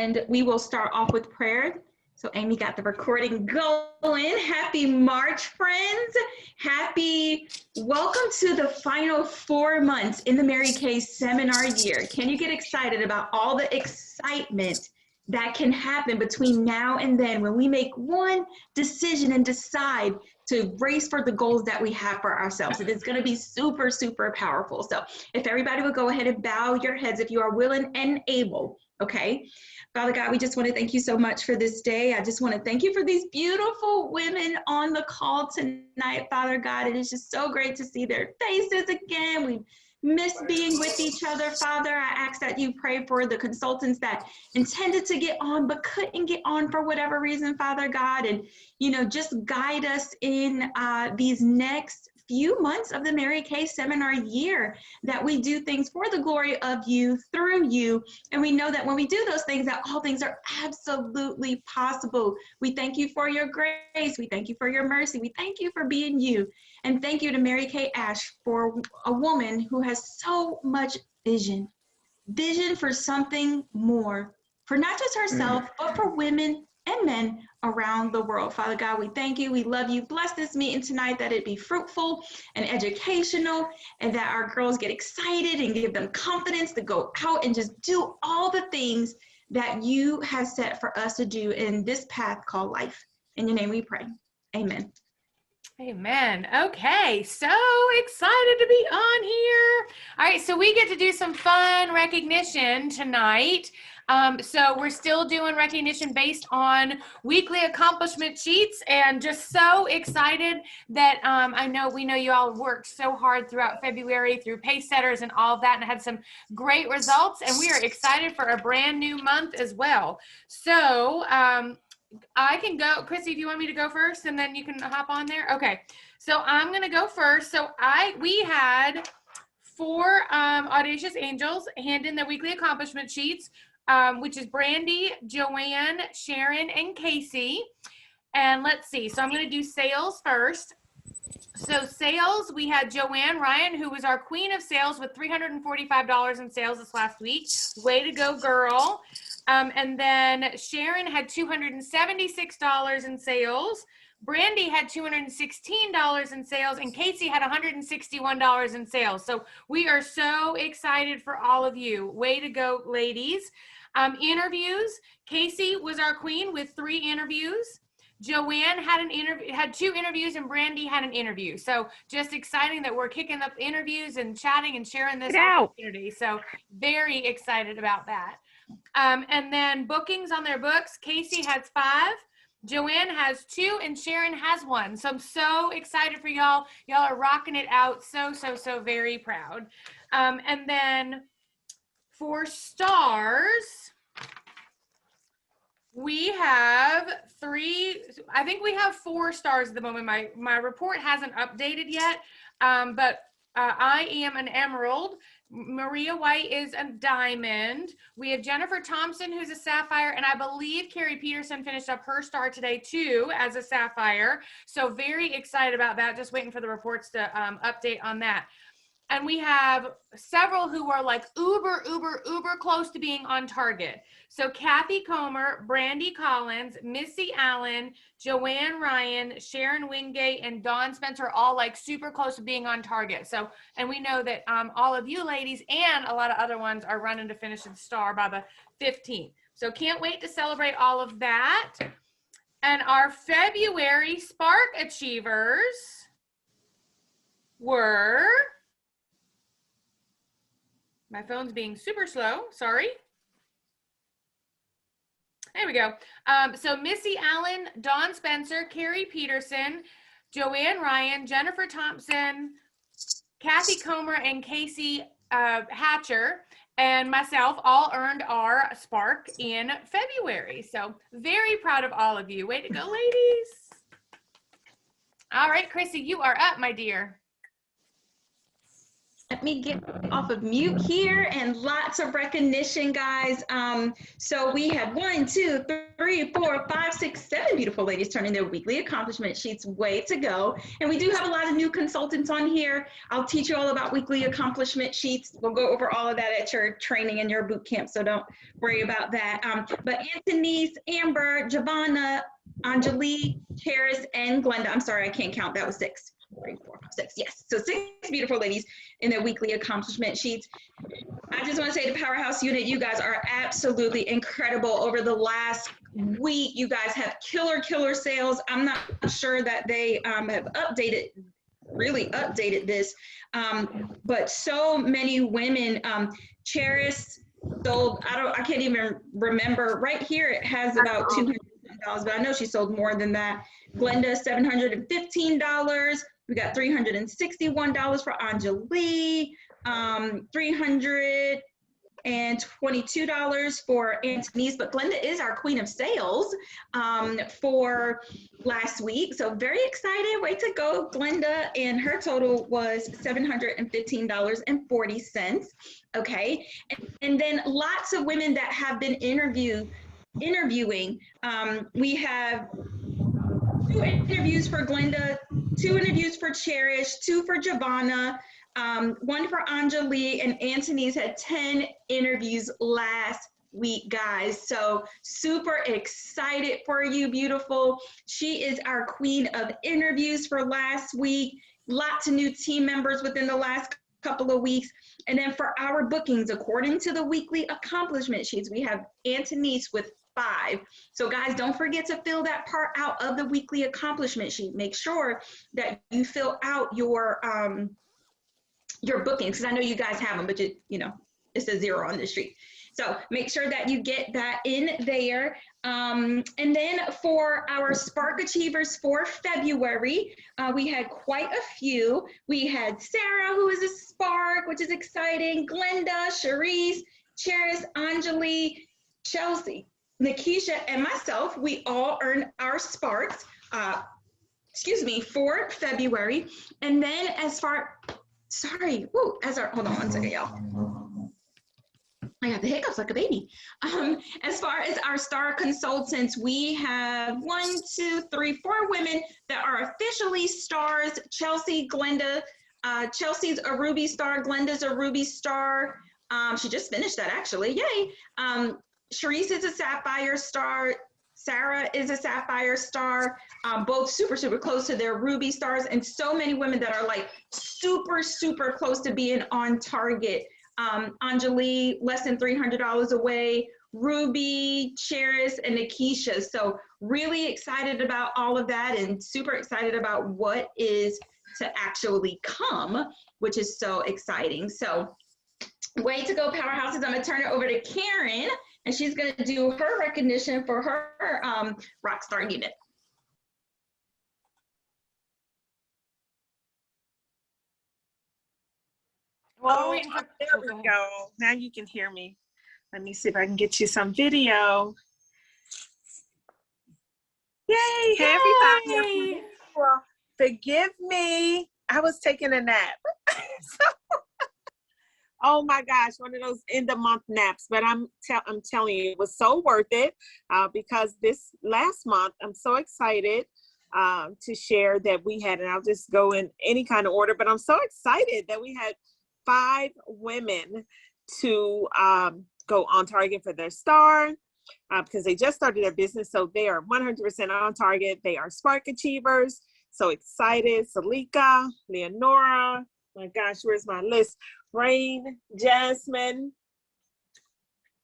and we will start off with prayer. So Amy got the recording going. Happy March, friends. Welcome to the final 4 months in the Mary Kay seminar year. Can you get excited about all the excitement that can happen between now and then when we make one decision and decide to race for the goals that we have for ourselves? It is going to be super, super powerful. So if everybody would go ahead and bow your heads if you are willing and able, okay? Father God, we just want to thank you so much for this day. I just want to thank you for these beautiful women on the call tonight, Father God. It is just so great to see their faces again. We miss being with each other, Father. I ask that you pray for the consultants that intended to get on but couldn't get on for whatever reason, Father God, and just guide us in these next few months of the Mary Kay seminar year, that we do things for the glory of you, through you, and we know that when we do those things, that all things are absolutely possible. We thank you for your grace. We thank you for your mercy. We thank you for being you. And thank you to Mary Kay Ash for a woman who has so much vision for something more, for not just herself, but for women and men around the world. Father God, we thank you. We love you. Bless this meeting tonight, that it be fruitful and educational, and that our girls get excited and give them confidence to go out and just do all the things that you have set for us to do in this path called life. In your name we pray. Amen. Amen. Okay, so excited to be on here. All right, so we get to do some fun recognition tonight. So we're still doing recognition based on weekly accomplishment sheets, and just so excited that we know you all worked so hard throughout February through pace setters and all of that, and had some great results, and we are excited for a brand new month as well. So I can go. Chrissy, if you want me to go first, and then you can hop on there. Okay, so I'm going to go first. So we had 4 Audacious Angels hand in their weekly accomplishment sheets, which is Brandy, Joanne, Sharon, and Casey. And let's see. So I'm going to do sales first. So sales, we had Joanne Ryan, who was our queen of sales with $345 in sales this last week. Way to go, girl. And then Sharon had $276 in sales. Brandy had $216 in sales, and Casey had $161 in sales. So we are so excited for all of you. Way to go, ladies. Interviews, Casey was our queen with 3 interviews. Joanne had 2 interviews, and Brandy had an interview. So just exciting that we're kicking up interviews and chatting and sharing this opportunity. So very excited about that. And then bookings on their books, Casey has 5, Joanne has 2, and Sharon has 1. So I'm so excited for y'all. Y'all are rocking it out. So very proud. And then for stars, we have 3, I think we have 4 stars at the moment. My report hasn't updated yet, but I am an emerald. Maria White is a diamond. We have Jennifer Thompson, who's a sapphire, and I believe Carrie Peterson finished up her star today too as a sapphire. So very excited about that. Just waiting for the reports to update on that. And we have several who are like uber close to being on target. So Kathy Comer, Brandy Collins, Missy Allen, Joanne Ryan, Sharon Wingate, and Dawn Spencer are all like super close to being on target. So, and we know that all of you ladies and a lot of other ones are running to finish the star by the 15th. So can't wait to celebrate all of that. And our February Spark Achievers were... My phone's being super slow, sorry. There we go. So Missy Allen, Dawn Spencer, Carrie Peterson, Joanne Ryan, Jennifer Thompson, Kathy Comer, and Casey Hatcher, and myself all earned our Spark in February. So very proud of all of you. Way to go, ladies. All right, Chrissy, you are up, my dear. let me get off of mute here, and lots of recognition, guys. So we had 1, 2, 3, 4, 5, 6, 7 beautiful ladies turning their weekly accomplishment sheets. Way to go. And we do have a lot of new consultants on here. I'll teach you all about weekly accomplishment sheets. We'll go over all of that at your training and your boot camp, so don't worry about that. But Anthony's, Amber, Giovanna, Anjali, Charis, and Glenda. I'm sorry, I can't count. That was 6. 3, 4, 5, 6. Yes. So 6 beautiful ladies in their weekly accomplishment sheets. I just want to say to Powerhouse Unit, you guys are absolutely incredible. Over the last week, you guys have killer sales. I'm not sure that they have really updated this, but so many women. Charis sold, I can't even remember. Right here, it has about $200, but I know she sold more than that. Glenda, $715. We got $361 for Anjali, $322 for Antonice, but Glenda is our queen of sales for last week. So very excited, way to go, Glenda. And her total was $715.40. Okay. And then lots of women that have been interviewing. We have 2 interviews for Glenda, 2 interviews for Cherish, 2 for Giovanna, 1 for Anjali, and Antoni's had 10 interviews last week, guys. So super excited for you, beautiful. She is our queen of interviews for last week. Lots of new team members within the last couple of weeks. And then for our bookings, according to the weekly accomplishment sheets, we have Antonice with 5. So guys, don't forget to fill that part out of the weekly accomplishment sheet. Make sure that you fill out your bookings, because I know you guys have them, but you know, it's a 0 on the sheet. So make sure that you get that in there. And then for our Spark Achievers for February, we had quite a few. We had Sarah, who is a Spark, which is exciting, Glenda, Cherise, Charis, Anjali, Chelsea, Nikisha, and myself. We all earned our Sparks, for February. And then hold on one second, y'all. I got the hiccups like a baby. As far as our star consultants, we have 1, 2, 3, 4 women that are officially stars. Chelsea, Glenda. Chelsea's a Ruby star. Glenda's a Ruby star. She just finished that, actually. Yay. Sharice is a Sapphire star. Sarah is a Sapphire star. Both super close to their Ruby stars. And so many women that are like super close to being on target. Anjali, less than $300 away. Ruby, Charis, and Nikisha. So really excited about all of that, and super excited about what is to actually come, which is so exciting. So way to go, Powerhouses. I'm gonna turn it over to Karen, and she's gonna do her recognition for her Rockstar unit. Well, there we go. Now you can hear me. Let me see if I can get you some video. Yay, hey, everybody. Well, forgive me. I was taking a nap. Oh my gosh, one of those end of month naps. But I'm telling you, it was so worth it because this last month, I'm so excited to share that we had, and I'll just go in any kind of order, but I'm so excited that we had 5 women to go on target for their star because they just started their business. So they are 100% on target. They are Spark Achievers. So excited. Salika, Leonora, my gosh, where's my list? Rain, Jasmine,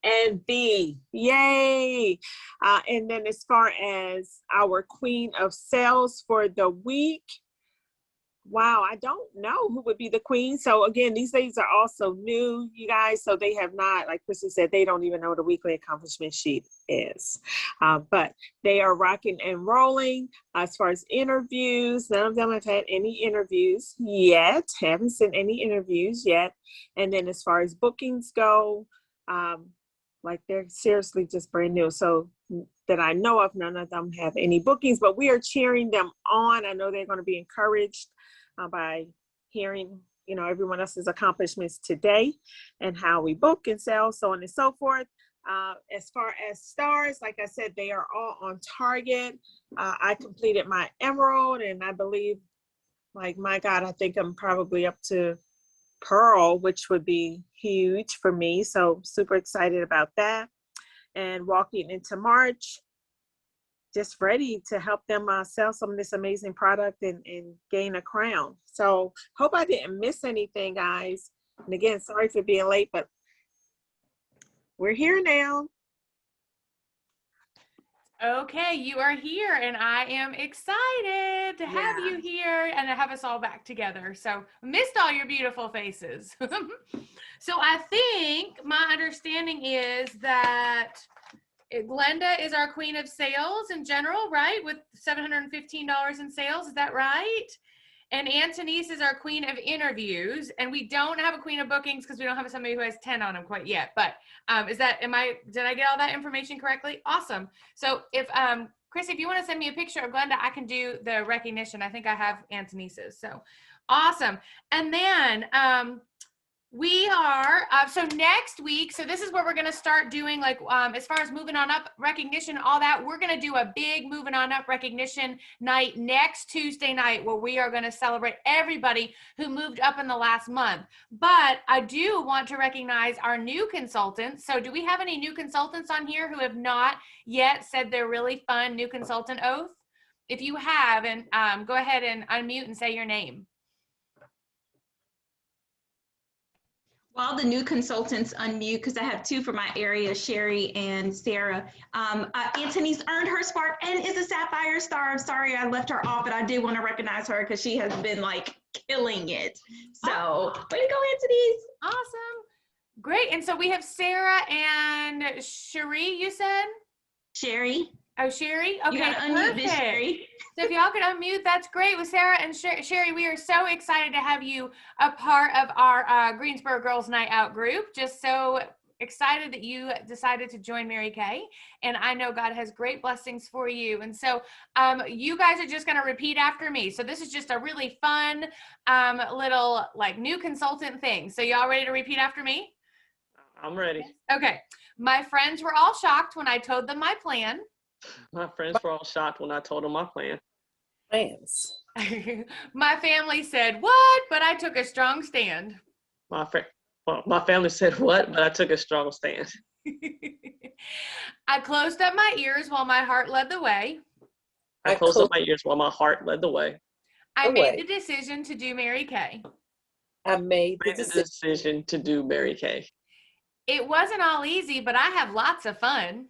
and B. Yay. And then as far as our queen of sales for the week, wow, I don't know who would be the queen. So again, these ladies are also new, you guys. So they have not, like Kristen said, they don't even know what a weekly accomplishment sheet is. But they are rocking and rolling. As far as interviews, none of them have had any interviews yet. Haven't sent any interviews yet. And then as far as bookings go, like they're seriously just brand new. So that I know of, none of them have any bookings, but we are cheering them on. I know they're going to be encouraged by hearing, everyone else's accomplishments today and how we book and sell, so on and so forth. As far as stars, like I said, they are all on target. I completed my emerald, and I believe, like, my God, I think I'm probably up to pearl, which would be huge for me. So super excited about that. And walking into March, just ready to help them sell some of this amazing product and gain a crown. So hope I didn't miss anything, guys. And again, sorry for being late, but we're here now. Okay, you are here, and I am excited to have you here and to have us all back together. So missed all your beautiful faces. So I think my understanding is that Glenda is our queen of sales in general, right? With $715 in sales, is that right? And Antonise is our queen of interviews, and we don't have a queen of bookings because we don't have somebody who has 10 on them quite yet. But did I get all that information correctly? Awesome. So if Chris, if you want to send me a picture of Glenda, I can do the recognition. I think I have Antonise's. So awesome. And then we are, so next week, so this is where we're going to start doing, like, as far as moving on up recognition, all that, we're going to do a big moving on up recognition night next Tuesday night, where we are going to celebrate everybody who moved up in the last month. But I do want to recognize our new consultants. So do we have any new consultants on here who have not yet said their really fun new consultant oath? If you have, and go ahead and unmute and say your name. While the new consultants unmute, because I have two for my area, Sherry and Sarah. Antonise earned her spark and is a Sapphire Star. I'm sorry I left her off, but I did want to recognize her because she has been, like, killing it. So way to go, Antonise. Awesome. Great. And so we have Sarah and Sherry, you said? Sherry. Oh, Sherry? Okay, You gotta unmute this, Sherry. So if y'all could unmute, that's great. With Sarah and Sherry, we are so excited to have you a part of our Greensboro Girls Night Out group. Just so excited that you decided to join Mary Kay. And I know God has great blessings for you. And so you guys are just going to repeat after me. So this is just a really fun little, like, new consultant thing. So y'all ready to repeat after me? I'm ready. Okay. My friends were all shocked when I told them my plan. My friends were all shocked when I told them my plan. Plans. My family said, "What?" But I took a strong stand. My family said, "What?" But I took a strong stand. I closed up my ears while my heart led the way. I closed up my ears while my heart led the way. I made the decision to do Mary Kay. I made the decision to do Mary Kay. It wasn't all easy, but I have lots of fun.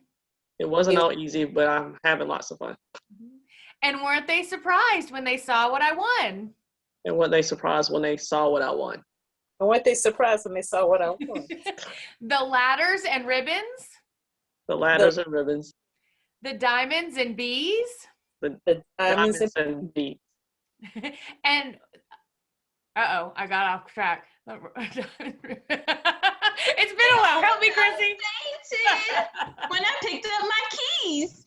It wasn't all easy, but I'm having lots of fun. And weren't they surprised when they saw what I won? And weren't they surprised when they saw what I won? And weren't they surprised when they saw what I won? The ladders and ribbons. The ladders and ribbons. The diamonds and bees. The diamonds and bees. And, uh-oh, I got off track. It's been a while. Help me, Chrissy. When I picked up my keys.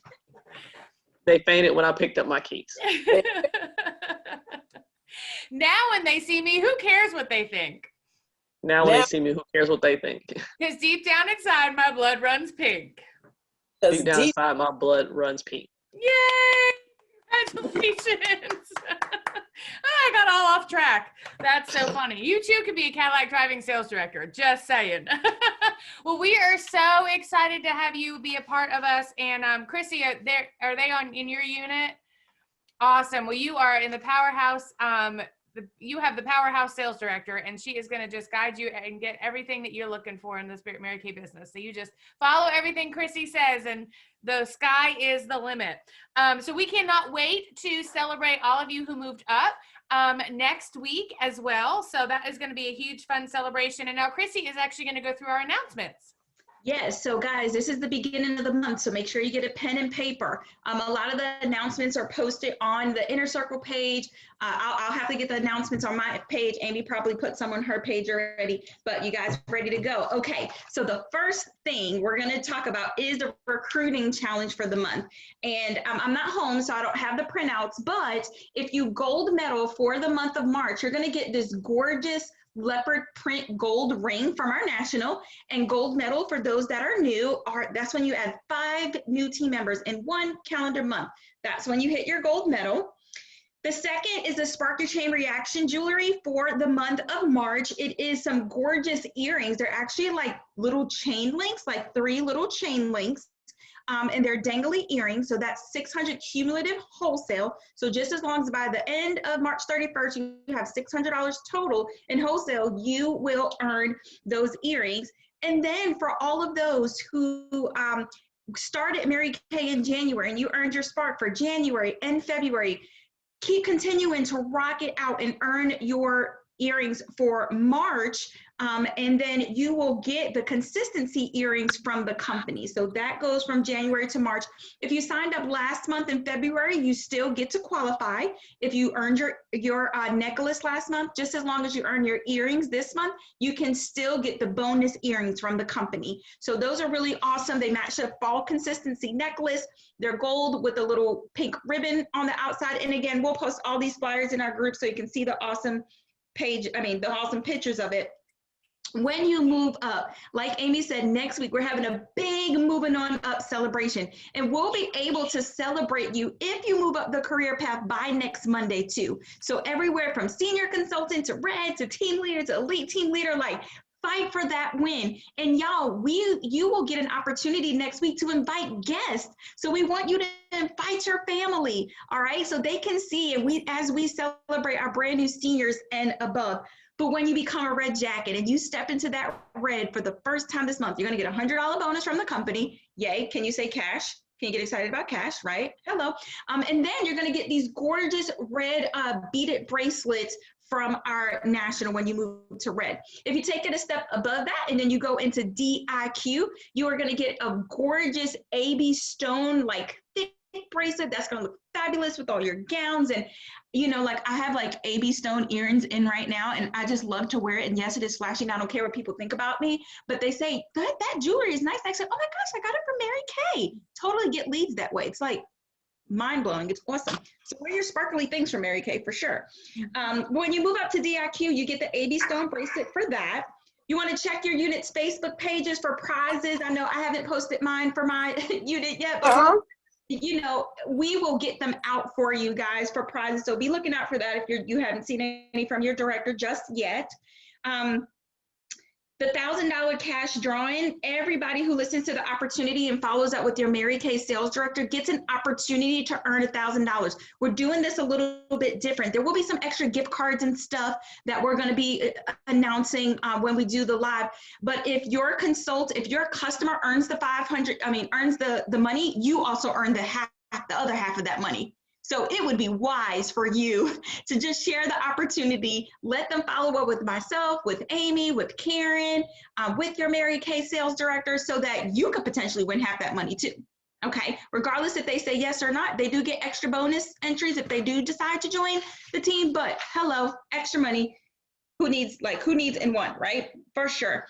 They fainted when I picked up my keys. Now when they see me, who cares what they think? Now when they see me, who cares what they think? Because deep down inside, my blood runs pink. Deep down inside, my blood runs pink. Yay! Congratulations. I got all off track. That's so funny. You too could be a Cadillac driving sales director. Just saying. Well, we are so excited to have you be a part of us. And Chrissy, are they in your unit? Awesome. Well, you are in the powerhouse. You have the powerhouse sales director, and she is going to just guide you and get everything that you're looking for in the Spirit Mary Kay business. So you just follow everything Chrissy says, and the sky is the limit. So we cannot wait to celebrate all of you who moved up next week as well. So that is going to be a huge fun celebration. And now Chrissy is actually going to go through our announcements. Yes, so guys, this is the beginning of the month, so make sure you get a pen and paper. A lot of the announcements are posted on the Inner Circle page. I'll have to get the announcements on my page. Amy probably put some on her page already, but you guys ready to go? Okay, so the first thing we're going to talk about is the recruiting challenge for the month. And I'm not home, so I don't have the printouts, but if you gold medal for the month of March, you're going to get this gorgeous leopard print gold ring from our national, and gold medal for those that are new that's when you add 5 new team members in 1 calendar month. That's when you hit your gold medal. The second is the Spark Your Chain Reaction jewelry for the month of March. It is some gorgeous earrings. They're actually like little chain links, like 3 little chain links. And they're dangly earrings, so that's 600 cumulative wholesale. So just as long as by the end of March 31st, you have $600 total in wholesale, you will earn those earrings. And then for all of those who started Mary Kay in January and you earned your Spark for January and February, keep continuing to rock it out and earn your earrings for March, and then you will get the consistency earrings from the company. So that goes from January to March. If you signed up last month in February, you still get to qualify. If you earned your necklace last month, just as long as you earn your earrings this month, you can still get the bonus earrings from the company. So those are really awesome. They match the fall consistency necklace. They're gold with a little pink ribbon on the outside. And again, we'll post all these flyers in our group so you can see the awesome the awesome pictures of it. When you move up, like Amy said, next week we're having a big moving on up celebration, and we'll be able to celebrate you if you move up the career path by next Monday too. So everywhere from senior consultant to red to team leader to elite team leader, like fight for that win. And y'all, you will get an opportunity next week to invite guests. So we want you to invite your family, all right? So they can see, and as we celebrate our brand new seniors and above. But when you become a red jacket and you step into that red for the first time this month, you're gonna get a $100 bonus from the company. Yay, can you say cash? Can you get excited about cash, right? Hello. And then you're gonna get these gorgeous red beaded bracelets from our national when you move to red. If you take it a step above that and then you go into DIQ, you are gonna get a gorgeous AB stone, like thick bracelet that's gonna look fabulous with all your gowns. And you know, like I have like AB stone earrings in right now, and I just love to wear it. And yes, it is flashing. I don't care what people think about me, but they say that jewelry is nice. I said, oh my gosh, I got it from Mary Kay. Totally get leads that way. It's like mind-blowing. It's awesome. So wear your sparkly things from Mary Kay for sure. When you move up to DIQ, you get the AB stone bracelet for that. You want to check your unit's Facebook pages for prizes. I know I haven't posted mine for my unit yet, but you know, we will get them out for you guys for prizes. So be looking out for that if you haven't seen any from your director just yet. The $1,000 cash drawing, everybody who listens to the opportunity and follows up with your Mary Kay sales director gets an opportunity to earn $1,000. We're doing this a little bit different. There will be some extra gift cards and stuff that we're going to be announcing when we do the live. But if your customer earns earns the money, you also earn the other half of that money. So it would be wise for you to just share the opportunity, let them follow up with myself, with Amy, with Karen, with your Mary Kay sales director, so that you could potentially win half that money too. Okay, regardless if they say yes or not, they do get extra bonus entries if they do decide to join the team, but hello, extra money. Who needs and want, right? For sure.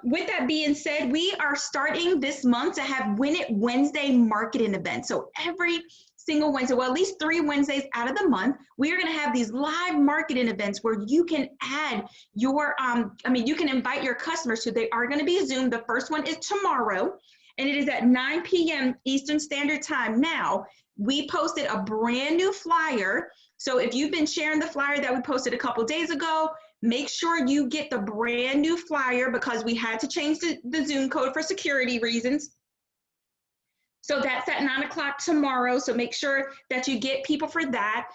With that being said, we are starting this month to have Win It Wednesday marketing events. So every single Wednesday, well, at least 3 Wednesdays out of the month, we are going to have these live marketing events where you can add your, you can invite your customers to. They are going to be Zoom. The first one is tomorrow, and it is at 9 p.m. Eastern Standard Time. Now, we posted a brand new flyer. So if you've been sharing the flyer that we posted a couple days ago, make sure you get the brand new flyer because we had to change the Zoom code for security reasons. So that's at 9 o'clock tomorrow. So make sure that you get people for that.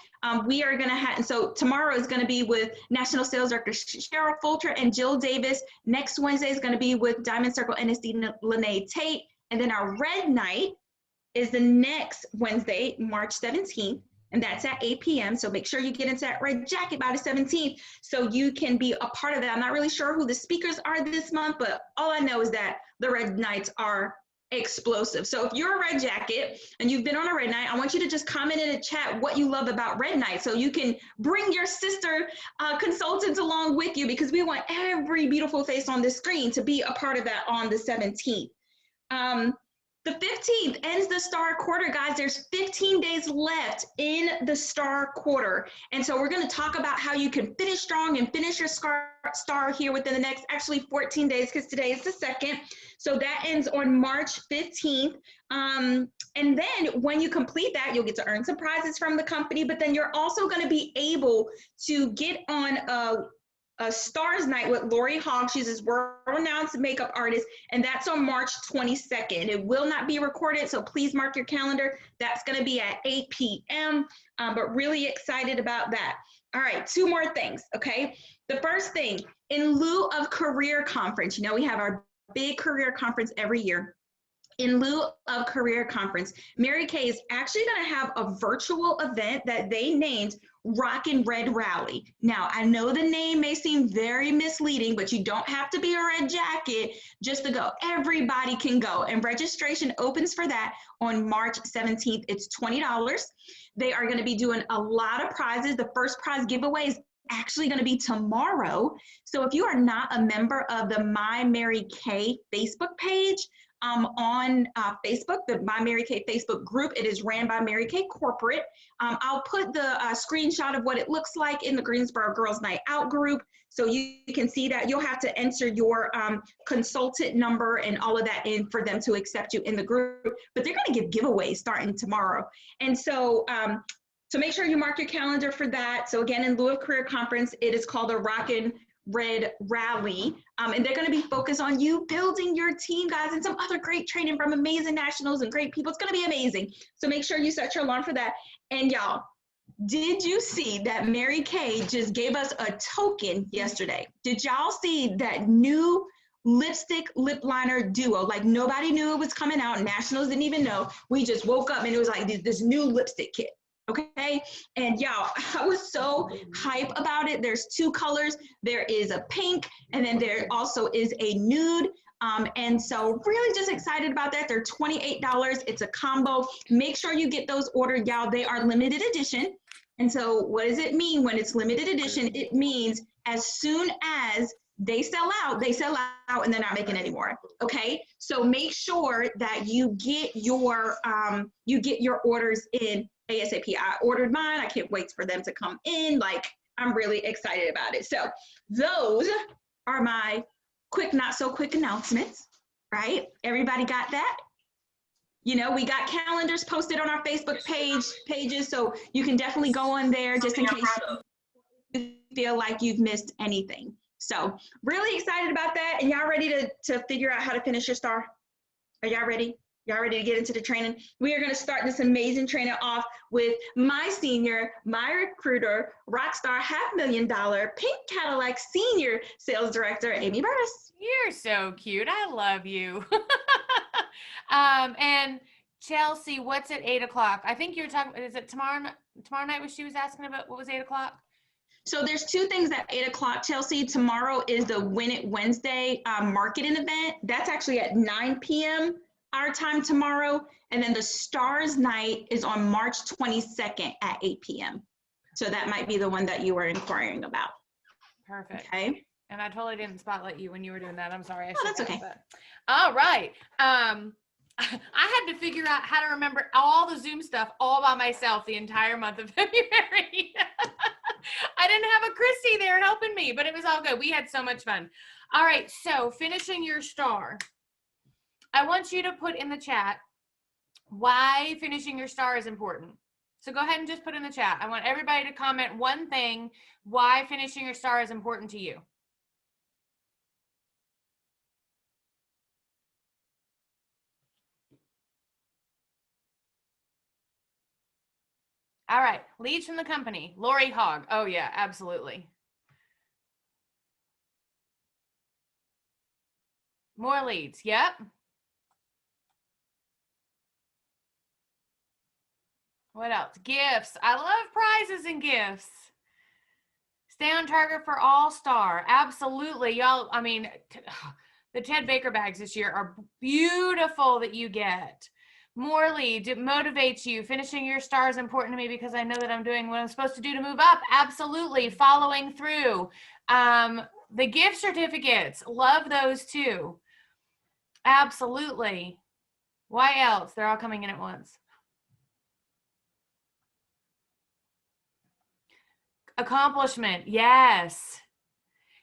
We are going to have, so tomorrow is going to be with National Sales Director Cheryl Fulcher and Jill Davis. Next Wednesday is going to be with Diamond Circle NSD Lene Tate. And then our red night is the next Wednesday, March 17th. And that's at 8 p.m. So make sure you get into that red jacket by the 17th so you can be a part of that. I'm not really sure who the speakers are this month, but all I know is that the red nights are explosive. So if you're a Red Jacket and you've been on a Red Night, I want you to just comment in the chat what you love about Red Night, so you can bring your sister consultants along with you, because we want every beautiful face on the screen to be a part of that on the 17th. The 15th ends the star quarter, guys. There's 15 days left in the star quarter. And so we're going to talk about how you can finish strong and finish your star here within the next, actually 14 days, because today is the 2nd. So that ends on March 15th. And then when you complete that, you'll get to earn some prizes from the company, but then you're also going to be able to get on a Stars Night with Lori Hogg. She's this world-renowned makeup artist, and that's on March 22nd. It will not be recorded, so please mark your calendar. That's going to be at 8 p.m., but really excited about that. All right, 2 more things, okay? The first thing, in lieu of career conference, you know, we have our big career conference every year. In lieu of career conference, Mary Kay is actually going to have a virtual event that they named Rockin' Red Rally. Now, I know the name may seem very misleading, but you don't have to be a red jacket just to go. Everybody can go, and registration opens for that on March 17th. It's $20. They are going to be doing a lot of prizes. The first prize giveaway is actually going to be tomorrow. So if you are not a member of the My Mary Kay Facebook page, on Facebook, the My Mary Kay Facebook group, it is ran by Mary Kay Corporate. I'll put the screenshot of what it looks like in the Greensboro Girls Night Out group, so you can see that. You'll have to enter your consultant number and all of that in for them to accept you in the group, but they're going to give giveaways starting tomorrow. And so make sure you mark your calendar for that. So again, in lieu of career conference, it is called a Rockin' Red Rally, and they're going to be focused on you building your team, guys, and some other great training from amazing nationals and great people. It's going to be amazing. So make sure you set your alarm for that. And y'all, did you see that Mary Kay just gave us a token yesterday? Did y'all see that new lipstick lip liner duo? Like, nobody knew it was coming out. Nationals didn't even know. We just woke up and it was like this new lipstick kit. Okay, and y'all, I was so hype about it. There's 2 colors. There is a pink, and then there also is a nude. And so really just excited about that. They're $28. It's a combo. Make sure you get those ordered, y'all. They are limited edition. And so what does it mean when it's limited edition? It means as soon as they sell out, and they're not making any more. Okay, so make sure that you get your orders in ASAP. I ordered mine. I can't wait for them to come in. Like, I'm really excited about it. So those are my quick, not so quick announcements, right? Everybody got that? You know, we got calendars posted on our Facebook pages, so you can definitely go on there just in case you feel like you've missed anything. So really excited about that. And y'all ready to figure out how to finish your star? Are y'all ready? Y'all ready to get into the training? We are going to start this amazing training off with my senior, my recruiter, rockstar $500,000 Pink Cadillac senior sales director, Amy Burris. You're so cute. I love you. And Chelsea, what's at 8 o'clock? I think you're talking, is it tomorrow night what she was asking about? What was 8 o'clock? So there's 2 things at 8 o'clock, Chelsea. Tomorrow is the Win It Wednesday marketing event. That's actually at 9 p.m. our time tomorrow. And then the Stars Night is on March 22nd at 8 p.m. So that might be the one that you were inquiring about. Perfect. Okay. And I totally didn't spotlight you when you were doing that. I'm sorry. That's okay. All right. I had to figure out how to remember all the Zoom stuff all by myself the entire month of February. I didn't have a Christy there helping me, but it was all good. We had so much fun. All right, so finishing your star. I want you to put in the chat why finishing your star is important. So go ahead and just put in the chat. I want everybody to comment one thing, why finishing your star is important to you. All right, leads from the company. Lori Hogg. Oh yeah, absolutely. More leads. Yep. What else? Gifts. I love prizes and gifts. Stay on target for All-Star. Absolutely. Y'all, I mean, The Ted Baker bags this year are beautiful that you get. More leads, it motivates you. Finishing your star is important to me because I know that I'm doing what I'm supposed to do to move up. Absolutely. Following through. The gift certificates, love those too. Absolutely. Why else? They're all coming in at once. Accomplishment, yes.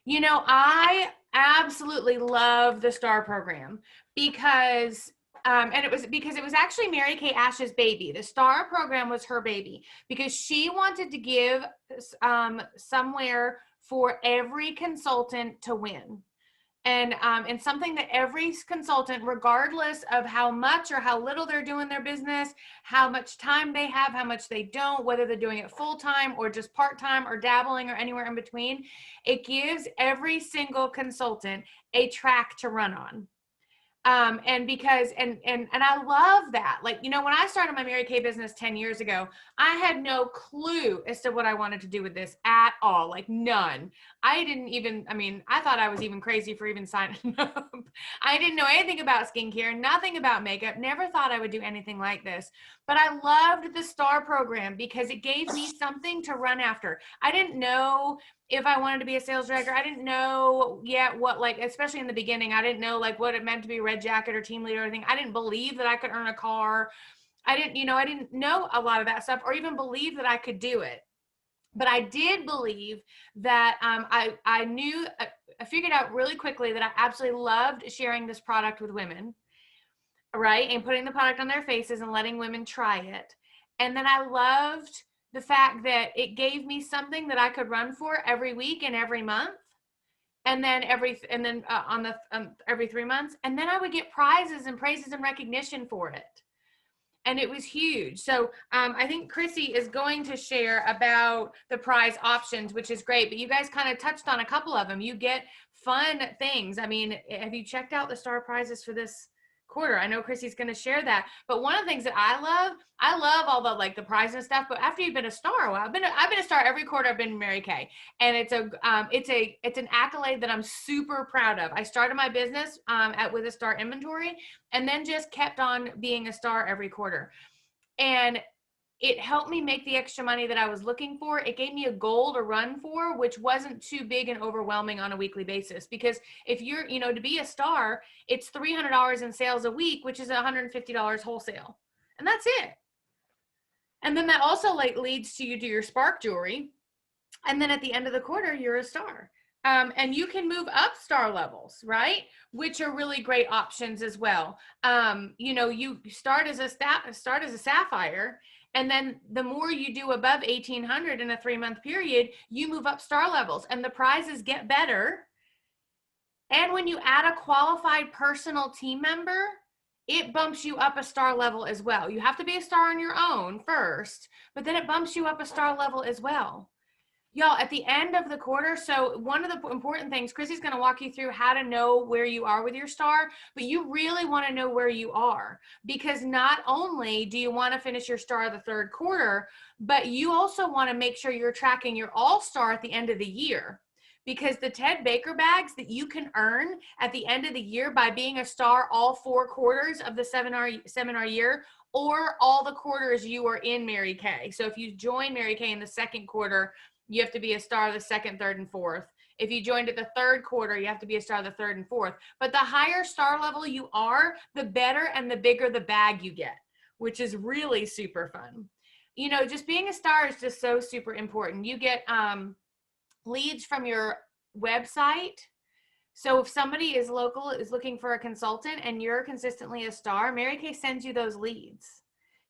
You know, I absolutely love the STAR program because and it was actually Mary Kay Ash's baby. The STAR program was her baby because she wanted to give somewhere for every consultant to win. And something that every consultant, regardless of how much or how little they're doing their business, how much time they have, how much they don't, whether they're doing it full time or just part time or dabbling or anywhere in between, it gives every single consultant a track to run on. And because, and I love that. Like, you know, when I started my Mary Kay business 10 years ago, I had no clue as to what I wanted to do with this at all. Like none. I thought I was even crazy for even signing up. I didn't know anything about skincare, nothing about makeup, never thought I would do anything like this. But I loved the STAR program because it gave me something to run after. I didn't know if I wanted to be a sales director. I didn't know yet what, like, especially in the beginning, I didn't know like what it meant to be a red jacket or team leader or anything. I didn't believe that I could earn a car. I didn't know a lot of that stuff or even believe that I could do it. But I did believe that I figured out really quickly that I absolutely loved sharing this product with women, right? And putting the product on their faces and letting women try it. And then I loved the fact that it gave me something that I could run for every week and every month. And then every 3 months. And then I would get prizes and praises and recognition for it. And it was huge. So I think Chrissy is going to share about the prize options, which is great. But you guys kind of touched on a couple of them. You get fun things. I mean, have you checked out the STAR prizes for this quarter? I know Chrissy's going to share that. But one of the things that I love all the like the prize and stuff. But after you've been a star, well, I've been a star every quarter I've been Mary Kay, and it's an accolade that I'm super proud of. I started my business with a star inventory, and then just kept on being a star every quarter, and it helped me make the extra money that I was looking for. It gave me a goal to run for, which wasn't too big and overwhelming on a weekly basis. Because if you're, to be a star, it's $300 in sales a week, which is $150 wholesale. And that's it. And then that also like leads to you do your Spark jewelry. And then at the end of the quarter, you're a star. And you can move up star levels, right? Which are really great options as well. You start as a sapphire, and then the more you do above 1,800 in a 3-month period, you move up star levels and the prizes get better. And when you add a qualified personal team member, it bumps you up a star level as well. You have to be a star on your own first, but then it bumps you up a star level as well. Y'all, at the end of the quarter, so one of the important things, Chrissy's going to walk you through how to know where you are with your star, but you really want to know where you are, because not only do you want to finish your star the third quarter, but you also want to make sure you're tracking your all-star at the end of the year, because the Ted Baker bags that you can earn at the end of the year by being a star all 4 quarters of the seminar year, or all the quarters you are in Mary Kay. So if you join Mary Kay in the second quarter, you have to be a star the second, third, and fourth. If you joined at the third quarter, you have to be a star the third and fourth. But the higher star level you are, the better and the bigger the bag you get, which is really super fun. Just being a star is just so super important. You get leads from your website. So if somebody is looking for a consultant and you're consistently a star, Mary Kay sends you those leads.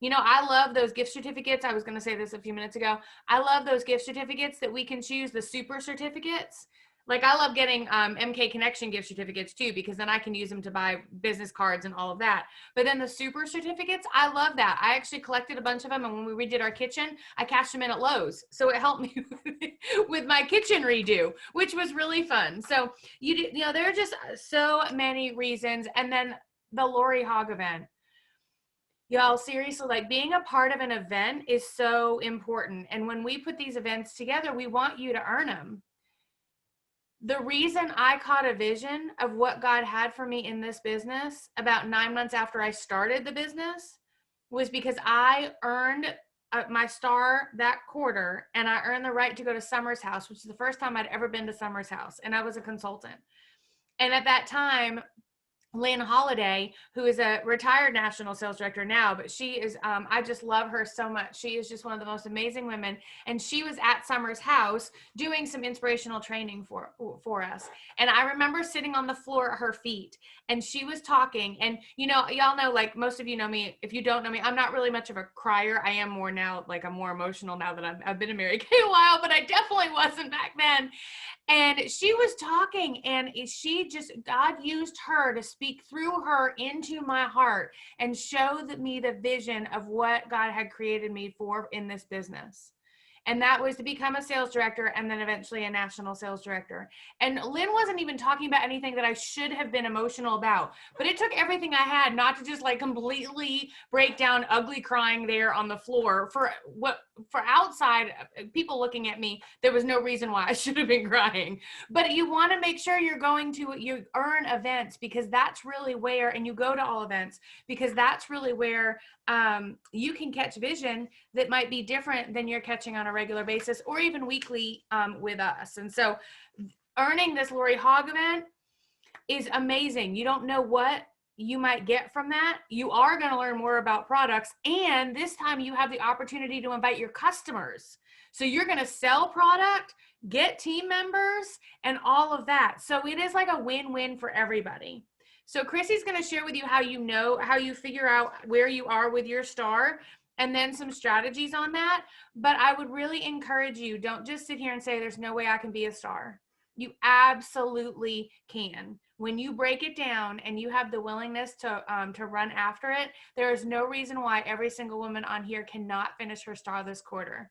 I love those gift certificates. I was going to say this a few minutes ago. I love those gift certificates that we can choose, the super certificates. Like I love getting MK Connection gift certificates too, because then I can use them to buy business cards and all of that. But then the super certificates, I love that. I actually collected a bunch of them, and when we redid our kitchen, I cashed them in at Lowe's. So it helped me with my kitchen redo, which was really fun. So there are just so many reasons. And then the Lori Hogg event. Y'all, seriously, like being a part of an event is so important. And when we put these events together, we want you to earn them. the reason I caught a vision of what God had for me in this business about 9 months after I started the business was because I earned my star that quarter, and I earned the right to go to Summer's house, which is the first time I'd ever been to Summer's house, and I was a consultant. And at that time, Lynn Holiday, who is a retired national sales director now, but she is, I just love her so much. She is just one of the most amazing women. And she was at Summer's house doing some inspirational training for us. And I remember sitting on the floor at her feet, and she was talking. And, you know, y'all know, like most of you know me, if you don't know me, I'm not really much of a crier. I am more now, like I'm more emotional now that I've been in Mary Kay a while, but I definitely wasn't back then. And she was talking, and God used her to speak through her into my heart and show me the vision of what God had created me for in this business. And that was to become a sales director and then eventually a national sales director. And Lynn wasn't even talking about anything that I should have been emotional about, but it took everything I had not to just like completely break down ugly crying there on the floor. For outside people looking at me, there was no reason why I should have been crying. But you want to make sure you earn events, because that's really where, and you go to all events, because that's really where you can catch vision that might be different than you're catching on a regular basis or even weekly with us. And so earning this Lori Hogg event is amazing. You don't know what you might get from that. You are going to learn more about products, and this time you have the opportunity to invite your customers. So you're going to sell product, get team members, and all of that. So it is like a win-win for everybody. So Chrissy's going to share with you how you figure out where you are with your star, and then some strategies on that. But I would really encourage you, don't just sit here and say, there's no way I can be a star. You absolutely can. When you break it down and you have the willingness to run after it, there is no reason why every single woman on here cannot finish her star this quarter.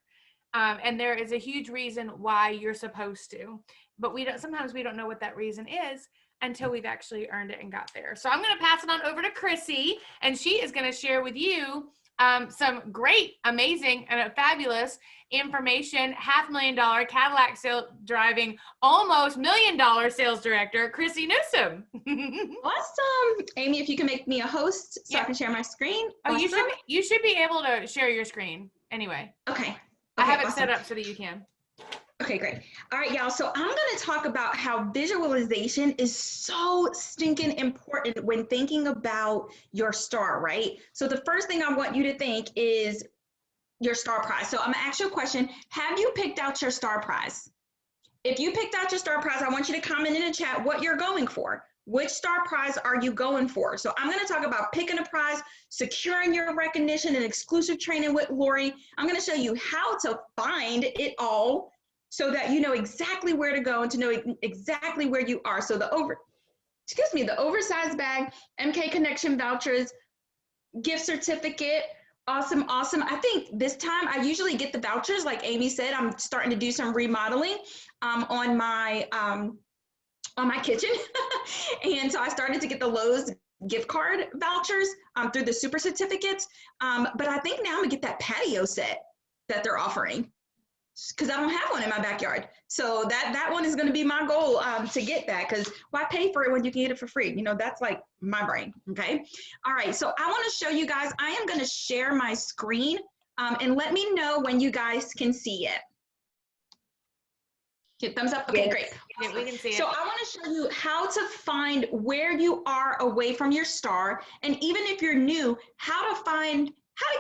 And there is a huge reason why you're supposed to, but sometimes we don't know what that reason is until we've actually earned it and got there. So I'm going to pass it on over to Chrissy, and she is going to share with you some great, amazing, and fabulous information. $500,000 Cadillac sales driving, almost $1 million sales director, Chrissy Newsome. Awesome. Amy, if you can make me a host so I can share my screen. Oh, awesome. you should be able to share your screen anyway. Okay. I have it awesome. set up so that you can. Okay, great. All right, y'all. So I'm going to talk about how visualization is so stinking important when thinking about your star, right? So the first thing I want you to think is your star prize. So I'm going to ask you a question. Have you picked out your star prize? If you picked out your star prize, I want you to comment in the chat what you're going for. Which star prize are you going for? So I'm going to talk about picking a prize, securing your recognition, and exclusive training with Lori. I'm going to show you how to find it all so that you know exactly where to go and to know exactly where you are. So the oversized bag, MK Connection vouchers, gift certificate, awesome. I think this time I usually get the vouchers. Like Amy said, I'm starting to do some remodeling on my kitchen. And so I started to get the Lowe's gift card vouchers through the super certificates. But I think now I'm gonna get that patio set that they're offering, because I don't have one in my backyard. So that one is going to be my goal to get that, because why pay for it when you can get it for free? You know, that's like my brain. Okay. All right. So I want to show you guys, I am going to share my screen and let me know when you guys can see it. Hit thumbs up. Okay, great. Yeah, we can see it. So I want to show you how to find where you are away from your star. And even if you're new, how to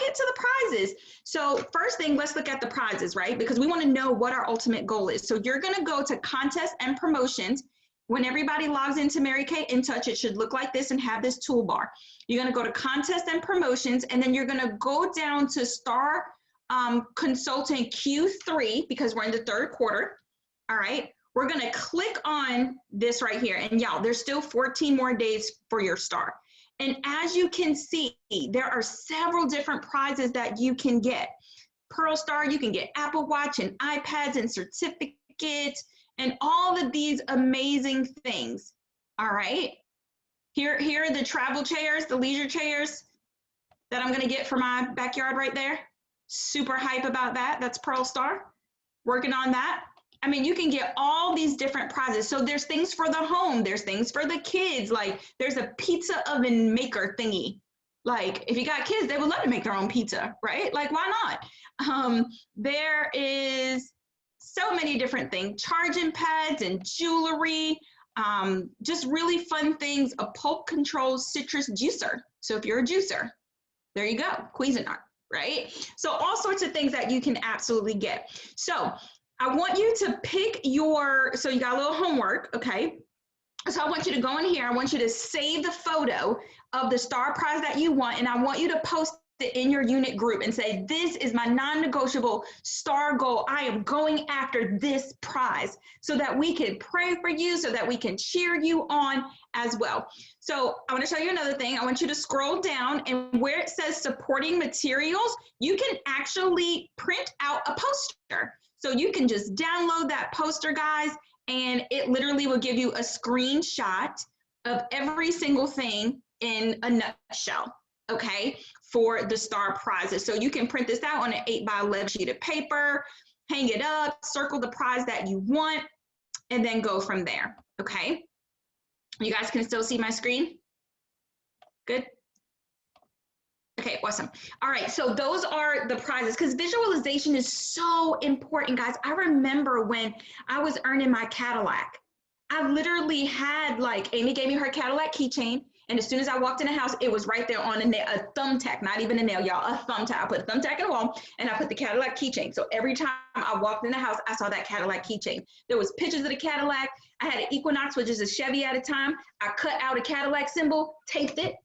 get to the prizes. So first thing, let's look at the prizes, right? Because we want to know what our ultimate goal is. So you're going to go to contests and promotions. When everybody logs into Mary Kay InTouch, it should look like this and have this toolbar. You're going to go to contests and promotions, and then you're going to go down to Star Consultant Q3, because we're in the third quarter. All right. We're going to click on this right here. And y'all, there's still 14 more days for your star. And as you can see, there are several different prizes that you can get. Pearl Star, you can get Apple Watch and iPads and certificates and all of these amazing things. All right. Here are the travel chairs, the leisure chairs that I'm going to get for my backyard right there. Super hype about that. That's Pearl Star. Working on that. I mean, you can get all these different prizes. So there's things for the home, there's things for the kids. Like there's a pizza oven maker thingy. Like if you got kids, they would love to make their own pizza, right? Like why not? There is so many different things, charging pads and jewelry, just really fun things, a pulp control citrus juicer. So if you're a juicer, there you go, Cuisinart, right? So all sorts of things that you can absolutely get. So I want you to pick your, so you got a little homework, okay? So I want you to go in here, I want you to save the photo of the star prize that you want, and I want you to post it in your unit group and say, this is my non-negotiable star goal. I am going after this prize, so that we can pray for you, so that we can cheer you on as well. So I want to show you another thing. I want you to scroll down, and where it says supporting materials, you can actually print out a poster. So you can just download that poster, guys, and it literally will give you a screenshot of every single thing in a nutshell, okay, for the star prizes. So you can print this out on an 8x11 sheet of paper, hang it up, circle the prize that you want, and then go from there, okay? You guys can still see my screen? Good? Okay, awesome. All right, so those are the prizes, because visualization is so important, guys. I remember when I was earning my Cadillac, I literally had, like, Amy gave me her Cadillac keychain, and as soon as I walked in the house, it was right there on a thumbtack, not even a nail, y'all, a thumbtack. I put a thumbtack in the wall, and I put the Cadillac keychain. So every time I walked in the house, I saw that Cadillac keychain. There was pictures of the Cadillac. I had an Equinox, which is a Chevy at a time. I cut out a Cadillac symbol, taped it.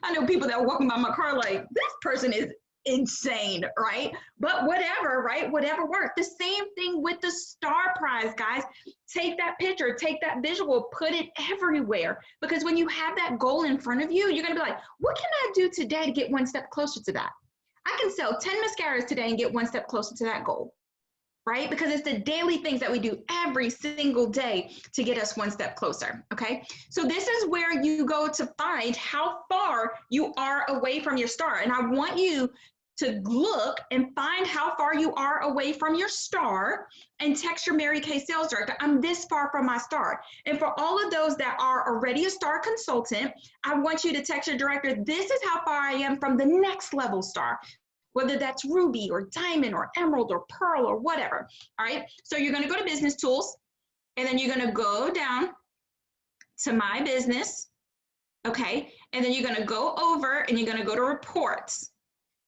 I know people that were walking by my car like, this person is insane, right? But whatever, right? Whatever worked. The same thing with the star prize, guys. Take that picture, take that visual, put it everywhere. Because when you have that goal in front of you, you're gonna be like, what can I do today to get one step closer to that? I can sell 10 mascaras today and get one step closer to that goal, right? Because it's the daily things that we do every single day to get us one step closer, okay? So this is where you go to find how far you are away from your star. And I want you to look and find how far you are away from your star and text your Mary Kay sales director, I'm this far from my star. And for all of those that are already a star consultant, I want you to text your director, this is how far I am from the next level star, whether that's ruby or diamond or emerald or pearl or whatever, all right? So you're gonna go to business tools, and then you're gonna go down to my business, okay? And then you're gonna go over and you're gonna go to reports.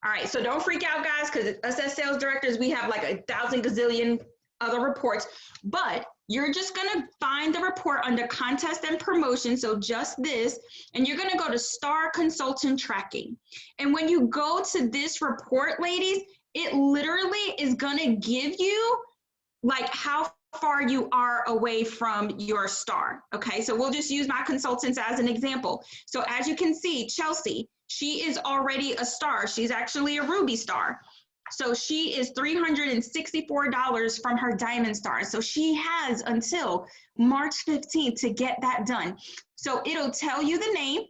All right, so don't freak out, guys, because us as sales directors, we have like 1,000 gazillion other reports, but you're just gonna find the report under contest and promotion, so just this, and you're gonna go to Star Consultant Tracking. And when you go to this report, ladies, it literally is gonna give you like how far you are away from your star, okay? So we'll just use my consultants as an example. So as you can see, Chelsea, she is already a star. She's actually a ruby star. So she is $364 from her diamond star. So she has until March 15th to get that done. So it'll tell you the name,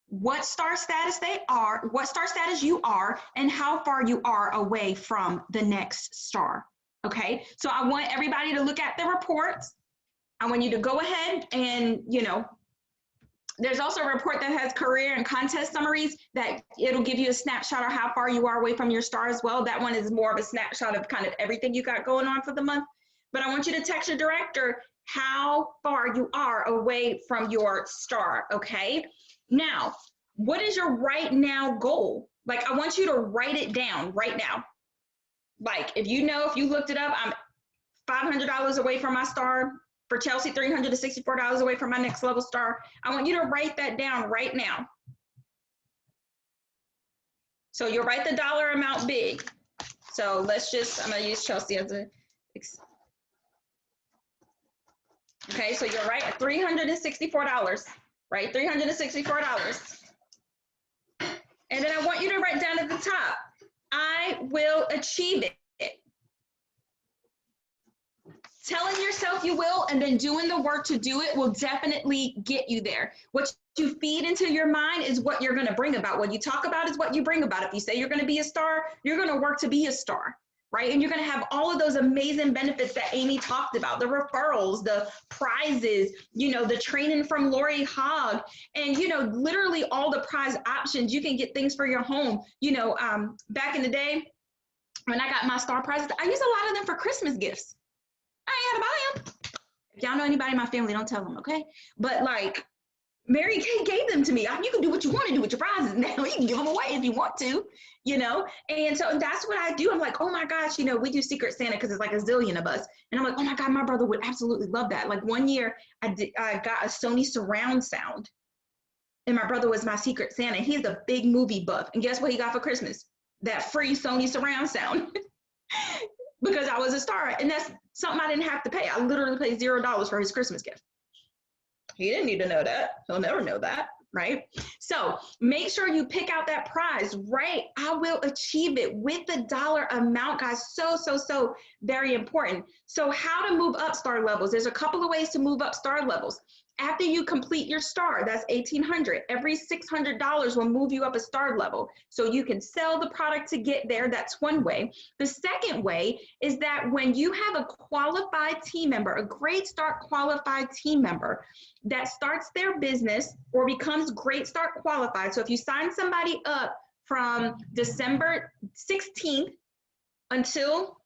what star status they are, what star status you are, and how far you are away from the next star. Okay, so I want everybody to look at the reports. I want you to go ahead and, there's also a report that has career and contest summaries that it'll give you a snapshot of how far you are away from your star as well. That one is more of a snapshot of kind of everything you got going on for the month. But I want you to text your director how far you are away from your star, okay? Now, what is your right now goal? Like, I want you to write it down right now. Like, if you looked it up, I'm $500 away from my star. For Chelsea, $364 away from my next level star. I want you to write that down right now. So you'll write the dollar amount big. So I'm gonna use Chelsea as a, okay, so you're right at $364, right? $364. And then I want you to write down at the top, I will achieve it. Telling yourself you will and then doing the work to do it will definitely get you there. What you feed into your mind is what you're going to bring about. What you talk about is what you bring about. If you say you're going to be a star, you're going to work to be a star, right? And you're going to have all of those amazing benefits that Amy talked about, the referrals, the prizes, you know, the training from Lori Hogg, and, you know, literally all the prize options. You can get things for your home. You know, back in the day when I got my star prizes, I used a lot of them for Christmas gifts. I ain't had to buy them. If y'all know anybody in my family, don't tell them, okay? But like, Mary Kay gave them to me. You can do what you want to do with your prizes now. You can give them away if you want to, you know? And so that's what I do. I'm like, oh my gosh, you know, we do Secret Santa because it's like a zillion of us. And I'm like, oh my God, my brother would absolutely love that. Like one year I got a Sony surround sound and my brother was my Secret Santa. He's a big movie buff. And guess what he got for Christmas? That free Sony surround sound because I was a star. And that's something I didn't have to pay. I literally paid $0 for his Christmas gift. He didn't need to know that. He'll never know that, right? So make sure you pick out that prize, right? I will achieve it with the dollar amount, guys. So, so, so very important. So how to move up star levels. There's a couple of ways to move up star levels. After you complete your star, that's $1,800. Every $600 will move you up a star level. So you can sell the product to get there. That's one way. The second way is that when you have a qualified team member, a Great Start qualified team member that starts their business or becomes Great Start qualified. So if you sign somebody up from December 16th until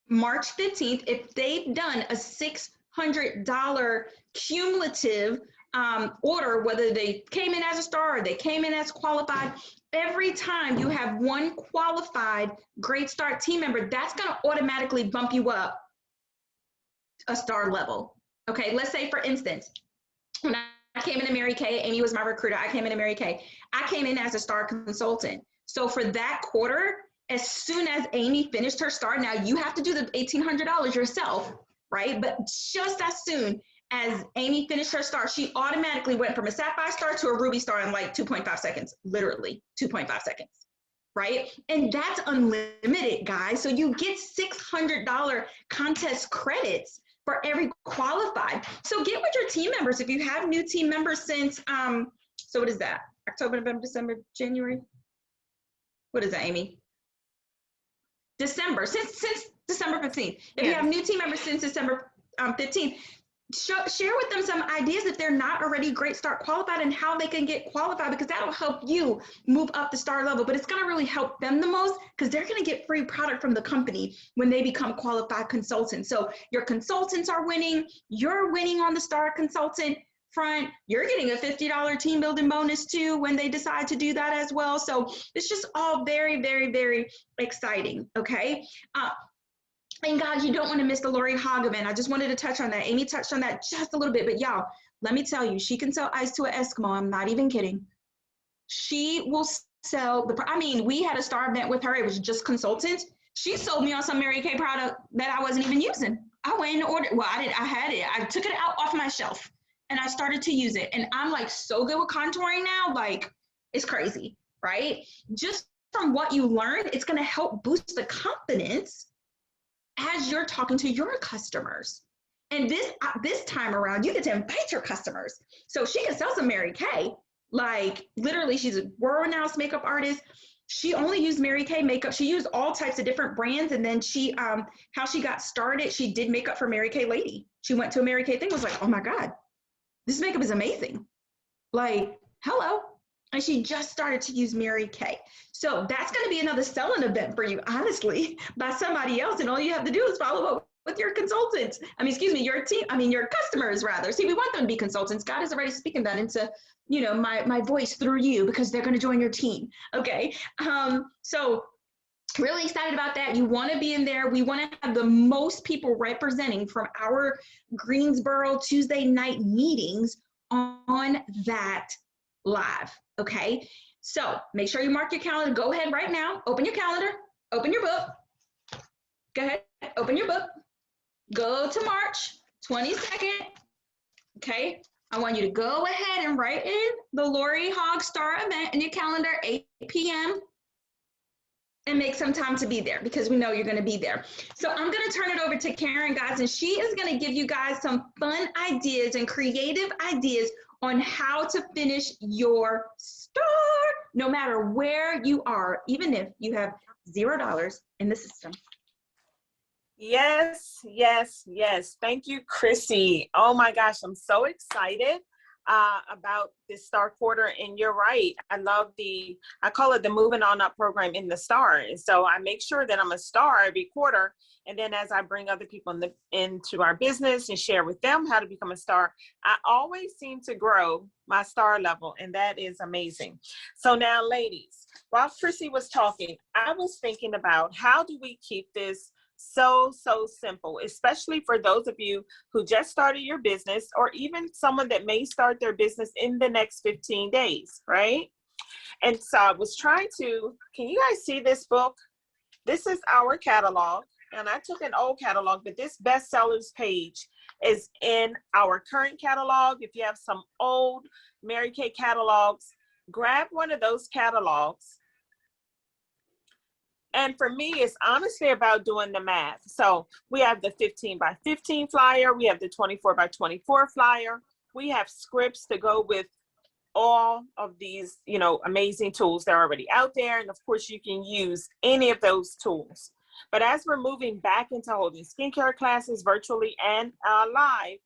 March 15th, if they've done a $600 cumulative order, whether they came in as a star or they came in as qualified, every time you have one qualified Great Start team member, that's going to automatically bump you up a star level. Okay, let's say for instance, when I came into Mary Kay, Amy was my recruiter. I came into Mary Kay. I came in as a star consultant. So for that quarter, as soon as Amy finished her star, now you have to do the $1,800 yourself, right? But just as soon as Amy finished her star, she automatically went from a sapphire star to a ruby star in like 2.5 seconds, literally 2.5 seconds, right? And that's unlimited, guys. So you get $600 contest credits for every qualified. So get with your team members. If you have new team members since, so what is that? October, November, December, January? What is that, Amy? December, since December 15th. If you have new team members since December 15th, share with them some ideas if they're not already Great Start qualified and how they can get qualified, because that'll help you move up the star level. But it's going to really help them the most because they're going to get free product from the company when they become qualified consultants. So your consultants are winning, you're winning on the star consultant front, you're getting a $50 team building bonus too when they decide to do that as well. So it's just all very, very, very exciting. Okay. And guys, you don't want to miss the Lori Hogg event. I just wanted to touch on that. Amy touched on that just a little bit, but y'all, let me tell you, she can sell ice to an Eskimo. I'm not even kidding. She will sell we had a star event with her. It was just consultants. She sold me on some Mary Kay product that I wasn't even using. I went and ordered, I had it. I took it out off my shelf and I started to use it. And I'm like so good with contouring now, like it's crazy, right? Just from what you learned, it's going to help boost the confidence as you're talking to your customers. And this time around, you get to invite your customers. So she can sell some Mary Kay. Like literally, she's a world-renowned makeup artist. She only used Mary Kay makeup. She used all types of different brands. And then she, how she got started, she did makeup for Mary Kay Lady. She went to a Mary Kay thing, was like, oh my God, this makeup is amazing. Like, hello. And she just started to use Mary Kay. So that's going to be another selling event for you, honestly, by somebody else. And all you have to do is follow up with your consultants. Your team, your customers rather. See, we want them to be consultants. God is already speaking that into, my voice through you because they're going to join your team. Okay. So really excited about that. You want to be in there. We want to have the most people representing from our Greensboro Tuesday night meetings on that live. Okay. So make sure you mark your calendar. Go ahead right now. Open your calendar. Open your book. Go ahead. Open your book. Go to March 22nd. Okay. I want you to go ahead and write in the Lori Hogg Star event in your calendar, 8 p.m. and make some time to be there because we know you're going to be there. So I'm going to turn it over to Karen, guys, and she is going to give you guys some fun ideas and creative ideas on how to finish your star, no matter where you are, even if you have $0 in the system. Yes, yes, yes. Thank you, Chrissy. Oh my gosh, I'm so excited about this Star Quarter. And you're right. I call it the Moving On Up program in the Star. And so I make sure that I'm a star every quarter. And then as I bring other people into our business and share with them how to become a star, I always seem to grow my star level. And that is amazing. So now, ladies, while Chrissy was talking, I was thinking about how do we keep this so simple, especially for those of you who just started your business, or even someone that may start their business in the next 15 days, right? And so I was trying to, can you guys see this book? This is our catalog, and I took an old catalog, but this bestsellers page is in our current catalog. If you have some old Mary Kay catalogs, grab one of those catalogs. And for me, it's honestly about doing the math. So we have the 15 by 15 flyer. We have the 24 by 24 flyer. We have scripts to go with all of these, amazing tools that are already out there. And of course, you can use any of those tools. But as we're moving back into holding skincare classes virtually and live,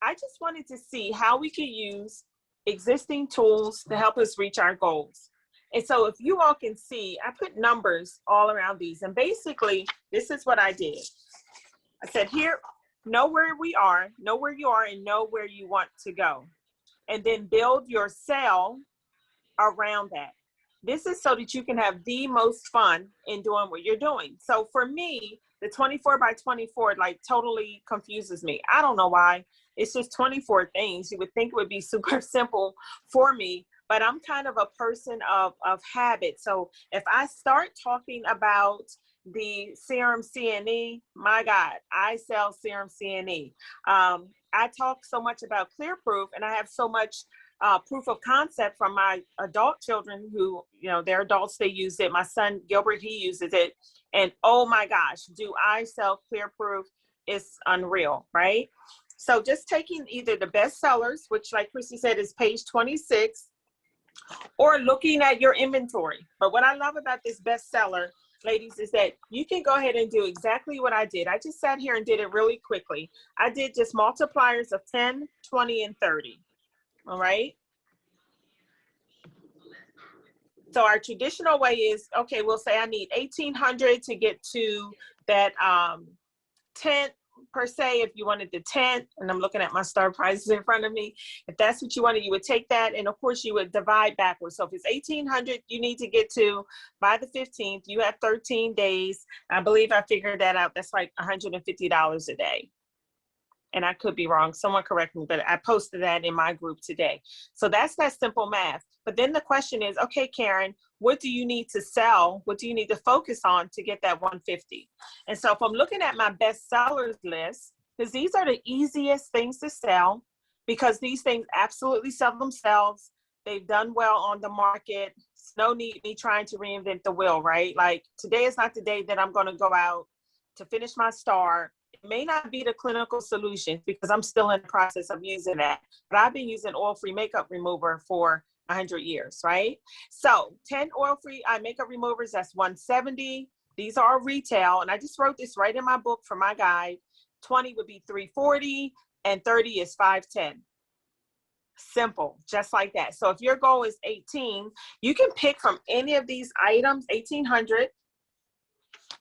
I just wanted to see how we could use existing tools to help us reach our goals. And so if you all can see, I put numbers all around these. And basically, this is what I did. I said, here, know where we are, know where you are, and know where you want to go. And then build your cell around that. This is so that you can have the most fun in doing what you're doing. So for me, the 24 by 24 totally confuses me. I don't know why. It's just 24 things. You would think it would be super simple for me, but I'm kind of a person of habit. So if I start talking about the Serum CNE, my God, I sell Serum CNE. I talk so much about Clear Proof, and I have so much proof of concept from my adult children who, they're adults, they use it. My son, Gilbert, he uses it. And oh my gosh, do I sell Clear Proof? It's unreal, right? So just taking either the best sellers, which like Chrissy said is page 26, or looking at your inventory. But what I love about this bestseller, ladies, is that you can go ahead and do exactly what I did. I just sat here and did it really quickly. I did just multipliers of 10, 20, and 30. All right. So our traditional way is, okay, we'll say I need 1,800 to get to that tent per se. If you wanted the tent, and I'm looking at my star prizes in front of me, if that's what you wanted, you would take that, and of course you would divide backwards. So if it's 1,800 you need to get to by the 15th, you have 13 days. I believe I figured that out. That's like $150 a day. And I could be wrong, someone correct me, but I posted that in my group today. So that's that simple math. But then the question is, okay, Karen, what do you need to sell? What do you need to focus on to get that 150? And so if I'm looking at my best sellers list, because these are the easiest things to sell, because these things absolutely sell themselves. They've done well on the market. It's no need me trying to reinvent the wheel, right? Like today is not the day that I'm going to go out to finish my star. It may not be the clinical solution because I'm still in the process of using that, but I've been using oil-free makeup remover for 100 years, right? So 10 oil-free eye makeup removers, that's $170. These are retail, and I just wrote this right in my book for my guide. 20 would be $340, and 30 is $510. Simple, just like that. So if your goal is 18, you can pick from any of these items, 1,800,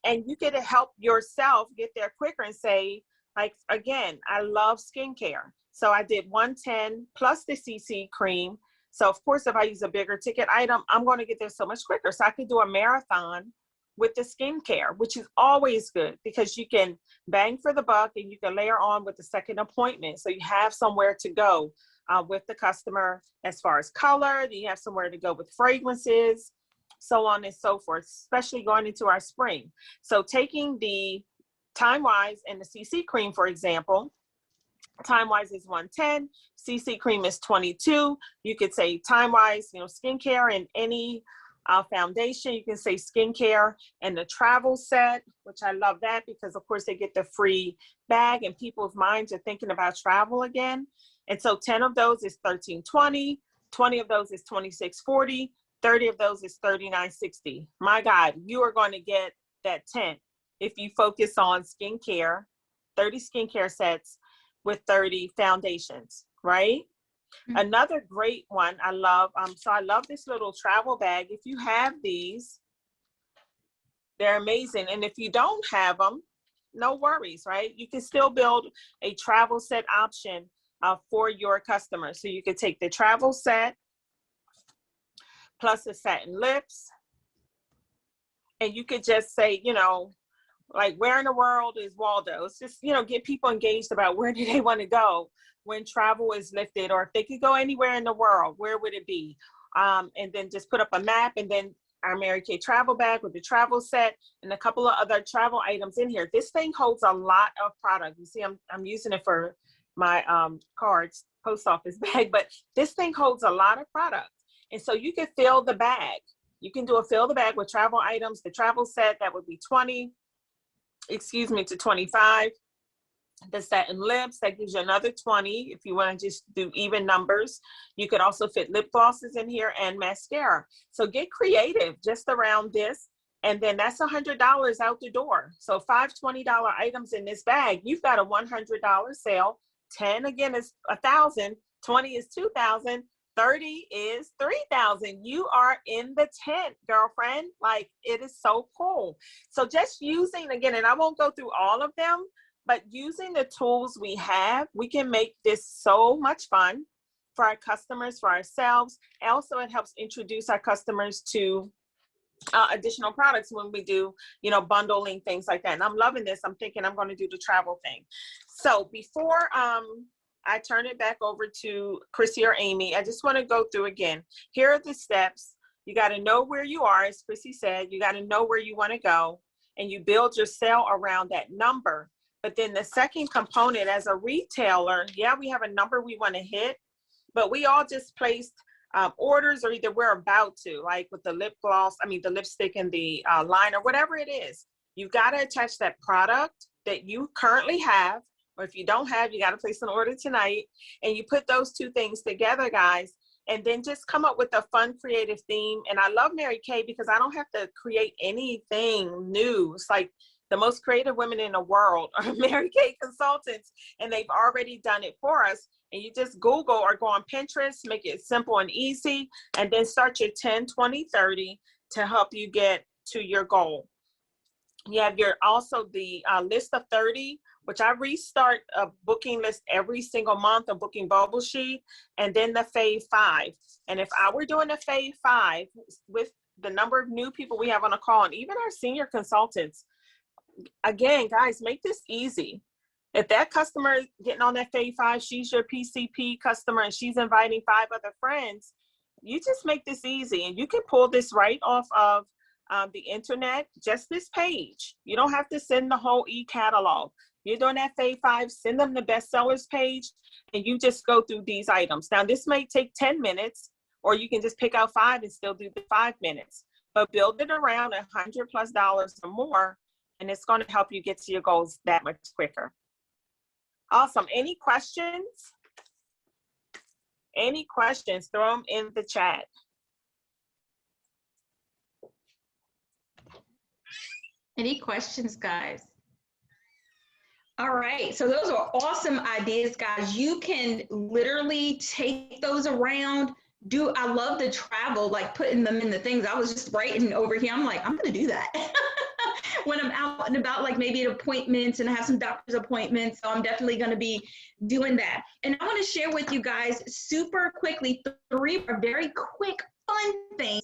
and you get to help yourself get there quicker and say, like, again, I love skincare. So I did 110 plus the CC cream. So of course, if I use a bigger ticket item, I'm going to get there so much quicker. So I could do a marathon with the skincare, which is always good because you can bang for the buck and you can layer on with the second appointment. So you have somewhere to go with the customer as far as color, then you have somewhere to go with fragrances, so on and so forth, especially going into our spring. So taking the Time Wise and the CC cream, for example, Time Wise is 110, CC cream is 22. You could say Time Wise, skincare and any foundation. You can say skincare and the travel set, which I love that because of course they get the free bag and people's minds are thinking about travel again. And so 10 of those is $13.20, 20 of those is $26.40, 30 of those is $39.60. My God, you are going to get that 10. if you focus on skincare, 30 skincare sets with 30 foundations, right? Another great one I love, so I love this little travel bag. If you have these, they're amazing. And if you don't have them, no worries, right? You can still build a travel set option for your customers. So you could take the travel set plus the satin lips, and you could just say, you know, like, where in the world is Waldo? It's just, you know, get people engaged about where do they want to go when travel is lifted, or if they could go anywhere in the world, where would it be? And then just put up a map, and then our Mary Kay travel bag with the travel set and a couple of other travel items in here. This thing holds a lot of product. You see, I'm using it for my cards, post office bag, but this thing holds a lot of product. And so you can fill the bag. You can do a fill the bag with travel items. The travel set, that would be 20, to 25. The satin lips, that gives you another 20 if you want to just do even numbers. You could also fit lip glosses in here and mascara. So get creative just around this, and then that's $100 out the door. So 5 $20 items in this bag, you've got a $100 sale. 10 again is 1,000, 20 is 2,000, 30 is 3,000. You are in the tent, girlfriend. Like, it is so cool. So just using, again, and I won't go through all of them, but using the tools we have, we can make this so much fun for our customers, for ourselves. Also, it helps introduce our customers to additional products when we do, you know, bundling, things like that. And I'm loving this. I'm thinking I'm going to do the travel thing. So before I turn it back over to Chrissy or Amy, I just want to go through again. Here are the steps. You got to know where you are, as Chrissy said. You got to know where you want to go, and you build your sale around that number. But then the second component, as a retailer, yeah, we have a number we want to hit, but we all just placed orders, or either we're about to, like with the lip gloss, the lipstick and the liner, whatever it is. You've got to attach that product that you currently have, or if you don't have, you got to place an order tonight. And you put those two things together, guys, and then just come up with a fun, creative theme. And I love Mary Kay because I don't have to create anything new. It's like the most creative women in the world are Mary Kay consultants, and they've already done it for us. And you just Google or go on Pinterest, make it simple and easy, and then start your 10, 20, 30 to help you get to your goal. You have also the list of 30, which I restart a booking list every single month, a booking bubble sheet, and then the Fave 5. And if I were doing a Fave 5 with the number of new people we have on a call, and even our senior consultants, again, guys, make this easy. If that customer is getting on that Fave 5, she's your PCP customer and she's inviting 5 other friends, you just make this easy. And you can pull this right off of the internet, just this page. You don't have to send the whole e-catalog. You're doing that Fave 5, send them the bestsellers page, and you just go through these items. Now, this may take 10 minutes, or you can just pick out 5 and still do the 5 minutes. But build it around $100+ or more, and it's going to help you get to your goals that much quicker. Awesome. Any questions? Any questions? Throw them in the chat. Any questions, guys? All right, so those are awesome ideas, guys. You can literally take those around. I love the travel, like putting them in the things. I was just writing over here. I'm like, I'm gonna do that when I'm out and about, like maybe at appointments, and I have some doctor's appointments. So I'm definitely gonna be doing that. And I wanna share with you guys super quickly 3 very quick, fun things,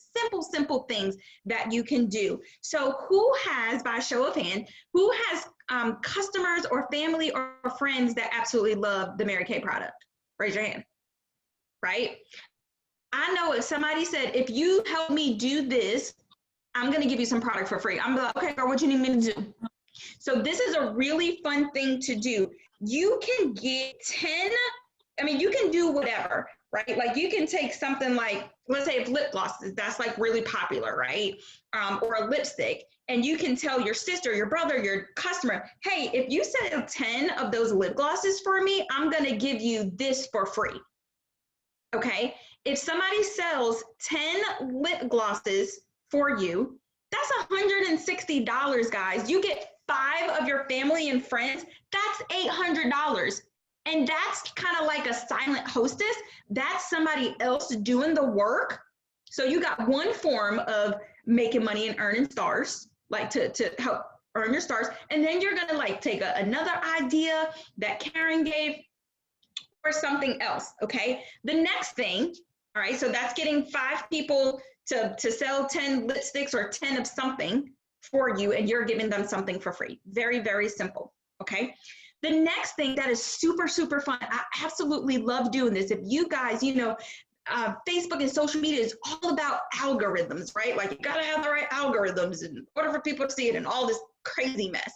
simple things that you can do. So who has, by a show of hand, who has customers or family or friends that absolutely love the Mary Kay product? Raise your hand, right? I know if somebody said, if you help me do this, I'm gonna give you some product for free. I'm like, okay, girl, what you need me to do? So this is a really fun thing to do. You can get 10, you can do whatever, right? Like you can take something like, let's say if lip glosses, that's like really popular, right? Or a lipstick, and you can tell your sister, your brother, your customer, hey, if you sell 10 of those lip glosses for me, I'm gonna give you this for free, okay? If somebody sells 10 lip glosses for you, that's $160, guys. You get 5 of your family and friends, that's $800. And that's kind of like a silent hostess. That's somebody else doing the work. So you got one form of making money and earning stars, like to help earn your stars. And then you're going to like take another idea that Karen gave or something else. Okay. The next thing, all right, so that's getting 5 people to sell 10 lipsticks or 10 of something for you, and you're giving them something for free. Very, very simple. Okay. The next thing that is super, super fun, I absolutely love doing this. If you guys, you know, Facebook and social media is all about algorithms, right? Like you got to have the right algorithms in order for people to see it and all this crazy mess.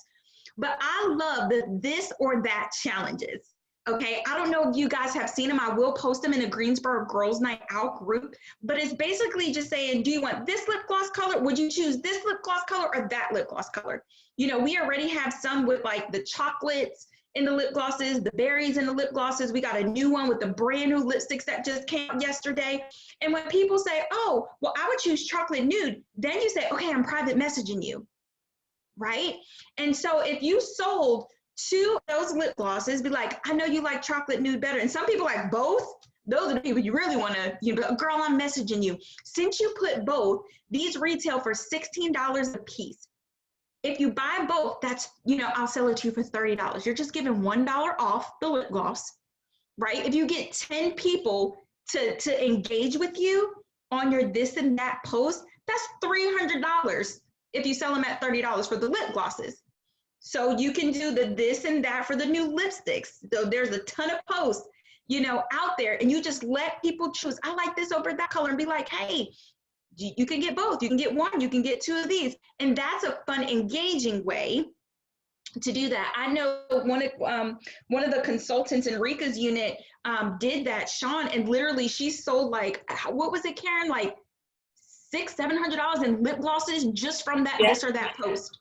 But I love the this or that challenges. Okay, I don't know if you guys have seen them. I will post them in the Greensboro Girls Night Out group, but it's basically just saying, do you want this lip gloss color? Would you choose this lip gloss color or that lip gloss color? You know, we already have some with like the chocolates in the lip glosses, the berries in the lip glosses. We got a new one with the brand new lipsticks that just came out yesterday. And when people say, oh, well, I would choose chocolate nude, then you say, okay, I'm private messaging you, right? And so if you sold 2 of those lip glosses, be like, I know you like chocolate nude better. And some people like both. Those are the people you really want to, you know, girl, I'm messaging you. Since you put both, these retail for $16 a piece. If you buy both, that's, you know, I'll sell it to you for $30. You're just giving $1 off the lip gloss, right? If you get 10 people to engage with you on your this and that post, that's $300 if you sell them at $30 for the lip glosses. So you can do the this and that for the new lipsticks. So there's a ton of posts, you know, out there, and you just let people choose. I like this over that color, and be like, hey, you can get both. You can get one, you can get 2 of these. And that's a fun, engaging way to do that. I know one of the consultants in Rika's unit did that, Sean, and literally she sold like, what was it, Karen? Like $600-700 in lip glosses just from that this or that post.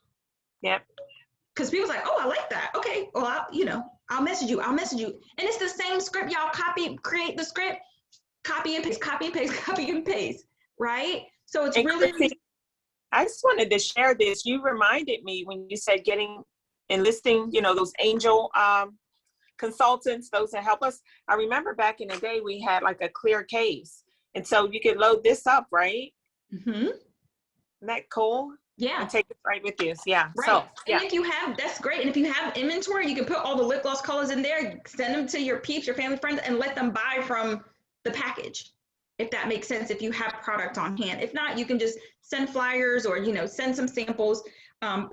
Yep. Because people's like, oh, I like that. Okay, well, I'll message you. And it's the same script. Y'all create the script, copy and paste, copy and paste, copy and paste, right? So it's really. Chrissy, I just wanted to share this. You reminded me when you said enlisting, you know, those angel consultants, those that help us. I remember back in the day, we had like a clear case. And so you could load this up, right? Mm-hmm. Isn't that cool? Yeah. And take it right with you. Yeah. Right. So, yeah. And if you have, that's great. And if you have inventory, you can put all the lip gloss colors in there, send them to your peeps, your family friends, and let them buy from the package, if that makes sense, if you have product on hand. If not, you can just send flyers or, you know, send some samples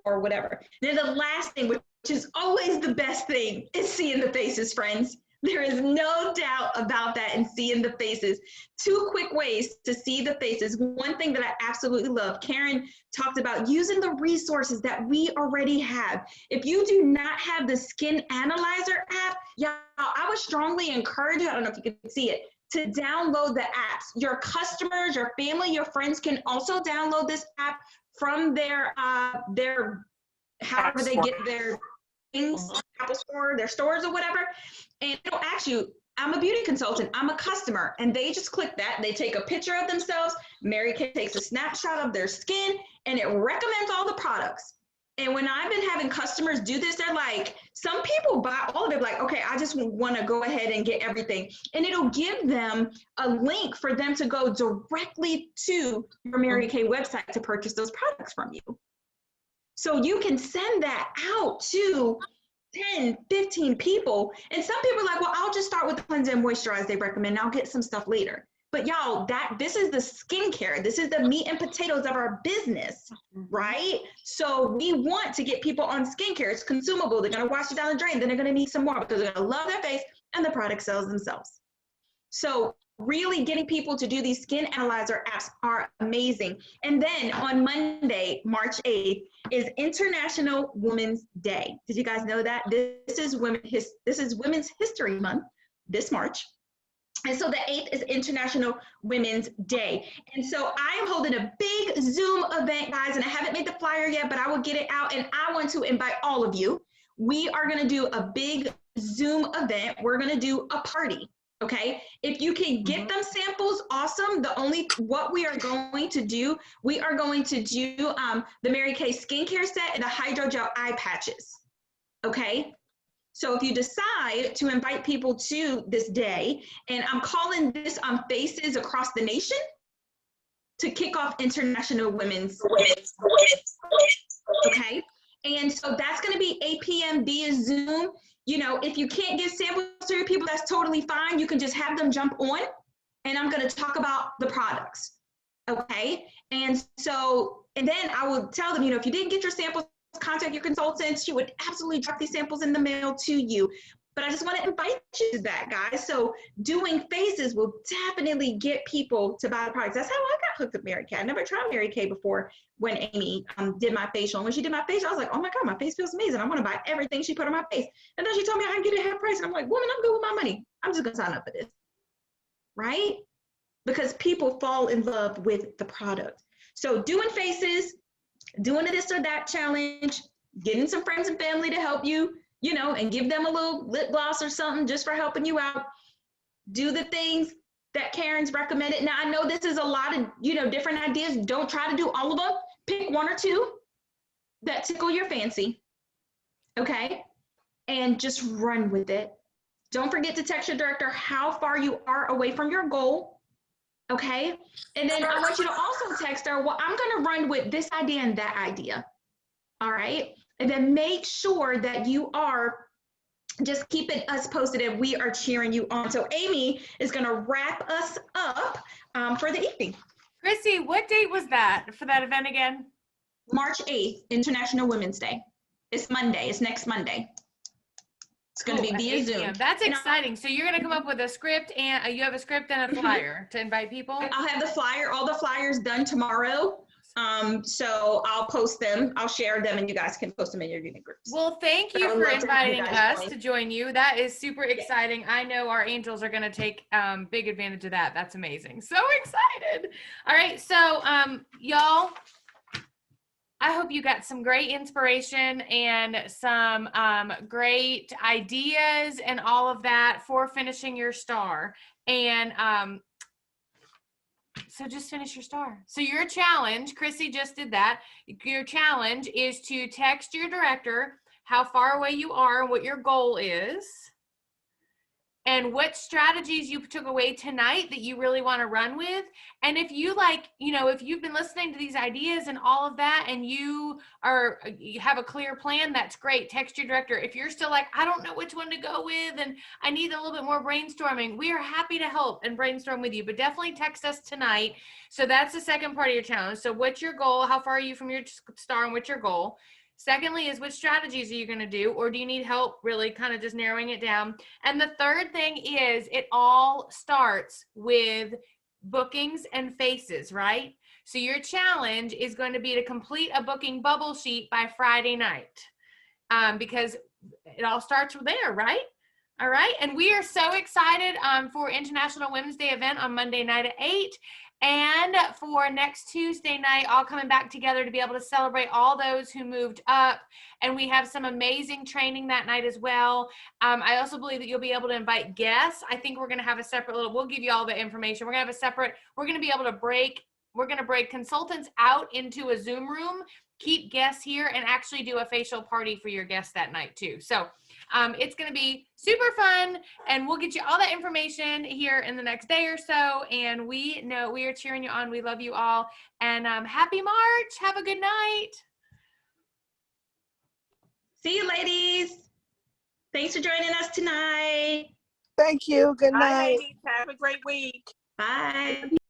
or whatever. Then the last thing, which is always the best thing, is seeing the faces, friends. There is no doubt about that, and seeing the faces. 2 quick ways to see the faces. One thing that I absolutely love, Karen talked about using the resources that we already have. If you do not have the Skin Analyzer app, y'all, I would strongly encourage you, I don't know if you can see it, to download the apps. Your customers, your family, your friends can also download this app from their however they get their things, Apple Store, their stores or whatever. And it'll ask you, I'm a beauty consultant, I'm a customer. And they just click that. They take a picture of themselves. Mary Kay takes a snapshot of their skin, and it recommends all the products. And when I've been having customers do this, they're like, some people buy all of it, like, okay, I just want to go ahead and get everything. And it'll give them a link for them to go directly to your Mary Kay website to purchase those products from you. So you can send that out to 10, 15 people. And some people are like, well, I'll just start with the cleanse and moisturize they recommend. I'll get some stuff later. But y'all, this is the skincare. This is the meat and potatoes of our business, right? So we want to get people on skincare. It's consumable. They're going to wash it down the drain. Then they're going to need some more because they're going to love their face, and the product sells themselves. So really getting people to do these Skin Analyzer apps are amazing. And then on Monday, March 8th, is International Women's Day. Did you guys know that? This is Women's History Month this March. And so the 8th is International Women's Day. And so I am holding a big Zoom event, guys, and I haven't made the flyer yet, but I will get it out, and I want to invite all of you. We are going to do a big Zoom event. We're going to do a party. Okay, if you can get them samples, awesome. What we are going to do, we are going to do the Mary Kay skincare set and the hydrogel eye patches. Okay, so if you decide to invite people to this day, and I'm calling this on Faces Across the Nation to kick off International Women's Day. Okay, and so that's going to be 8 p.m. via Zoom. You know, if you can't give samples to your people, that's totally fine. You can just have them jump on, and I'm going to talk about the products. Okay, and then I will tell them, you know, if you didn't get your samples, contact your consultant. She would absolutely drop these samples in the mail to you. But I just want to invite you to that, guys. So doing Faces will definitely get people to buy the products. That's how I got hooked with Mary Kay. I never tried Mary Kay before when Amy did my facial. And when she did my facial, I was like, oh my God, my face feels amazing. I want to buy everything she put on my face. And then she told me I can get it half price. And I'm like, woman, I'm good with my money. I'm just going to sign up for this. Right? Because people fall in love with the product. So doing Faces, doing a this or that challenge, getting some friends and family to help you, you know, and give them a little lip gloss or something just for helping you out. Do the things that Karen's recommended. Now, I know this is a lot of, you know, different ideas. Don't try to do all of them. Pick one or two that tickle your fancy, okay? And just run with it. Don't forget to text your director how far you are away from your goal, okay? And then I want you to also text her, well, I'm gonna run with this idea and that idea, all right? And then make sure that you are just keeping us posted and we are cheering you on. So Amy is gonna wrap us up for the evening. Chrissy, what date was that for that event again? March 8th, International Women's Day. It's Monday, it's next Monday. It's gonna be via Zoom. That's exciting. So you're gonna come up with a script and you have a script and a flyer to invite people? I'll have the flyer, all the flyers done tomorrow. So I'll post them, I'll share them, and you guys can post them in your unit groups. Well, thank you for inviting us to join you. That is super exciting. I know our angels are going to take big advantage of that. That's amazing. So excited. All right. So y'all, I hope you got some great inspiration and some great ideas and all of that for finishing your star. And so just finish your star. So your challenge, Chrissy just did that. Your challenge is to text your director how far away you are and what your goal is, and what strategies you took away tonight that you really want to run with. And if you like, you know, if you've been listening to these ideas and all of that and you have a clear plan, that's great. Text your director. If you're still like, I don't know which one to go with and I need a little bit more brainstorming, we are happy to help and brainstorm with you, but definitely text us tonight. So that's the second part of your challenge. So what's your goal? How far are you from your star and what's your goal? Secondly is, what strategies are you going to do, or do you need help really kind of just narrowing it down? And the third thing is, it all starts with bookings and Faces, right? So your challenge is going to be to complete a booking bubble sheet by Friday night, because it all starts there, right? All right. And we are so excited for International Women's Day event on Monday night at 8. And for next Tuesday night, all coming back together to be able to celebrate all those who moved up. And we have some amazing training that night as well. I also believe that you'll be able to invite guests. I think we're going to have a separate we'll give you all the information. We're going to have a separate, we're going to be able to break consultants out into a Zoom room, keep guests here, and actually do a facial party for your guests that night too. So it's going to be super fun, and we'll get you all that information here in the next day or so. And we know we are cheering you on. We love you all, and happy March. Have a good night. See you, ladies. Thanks for joining us tonight. Thank you. Good night. Have a great week. Bye.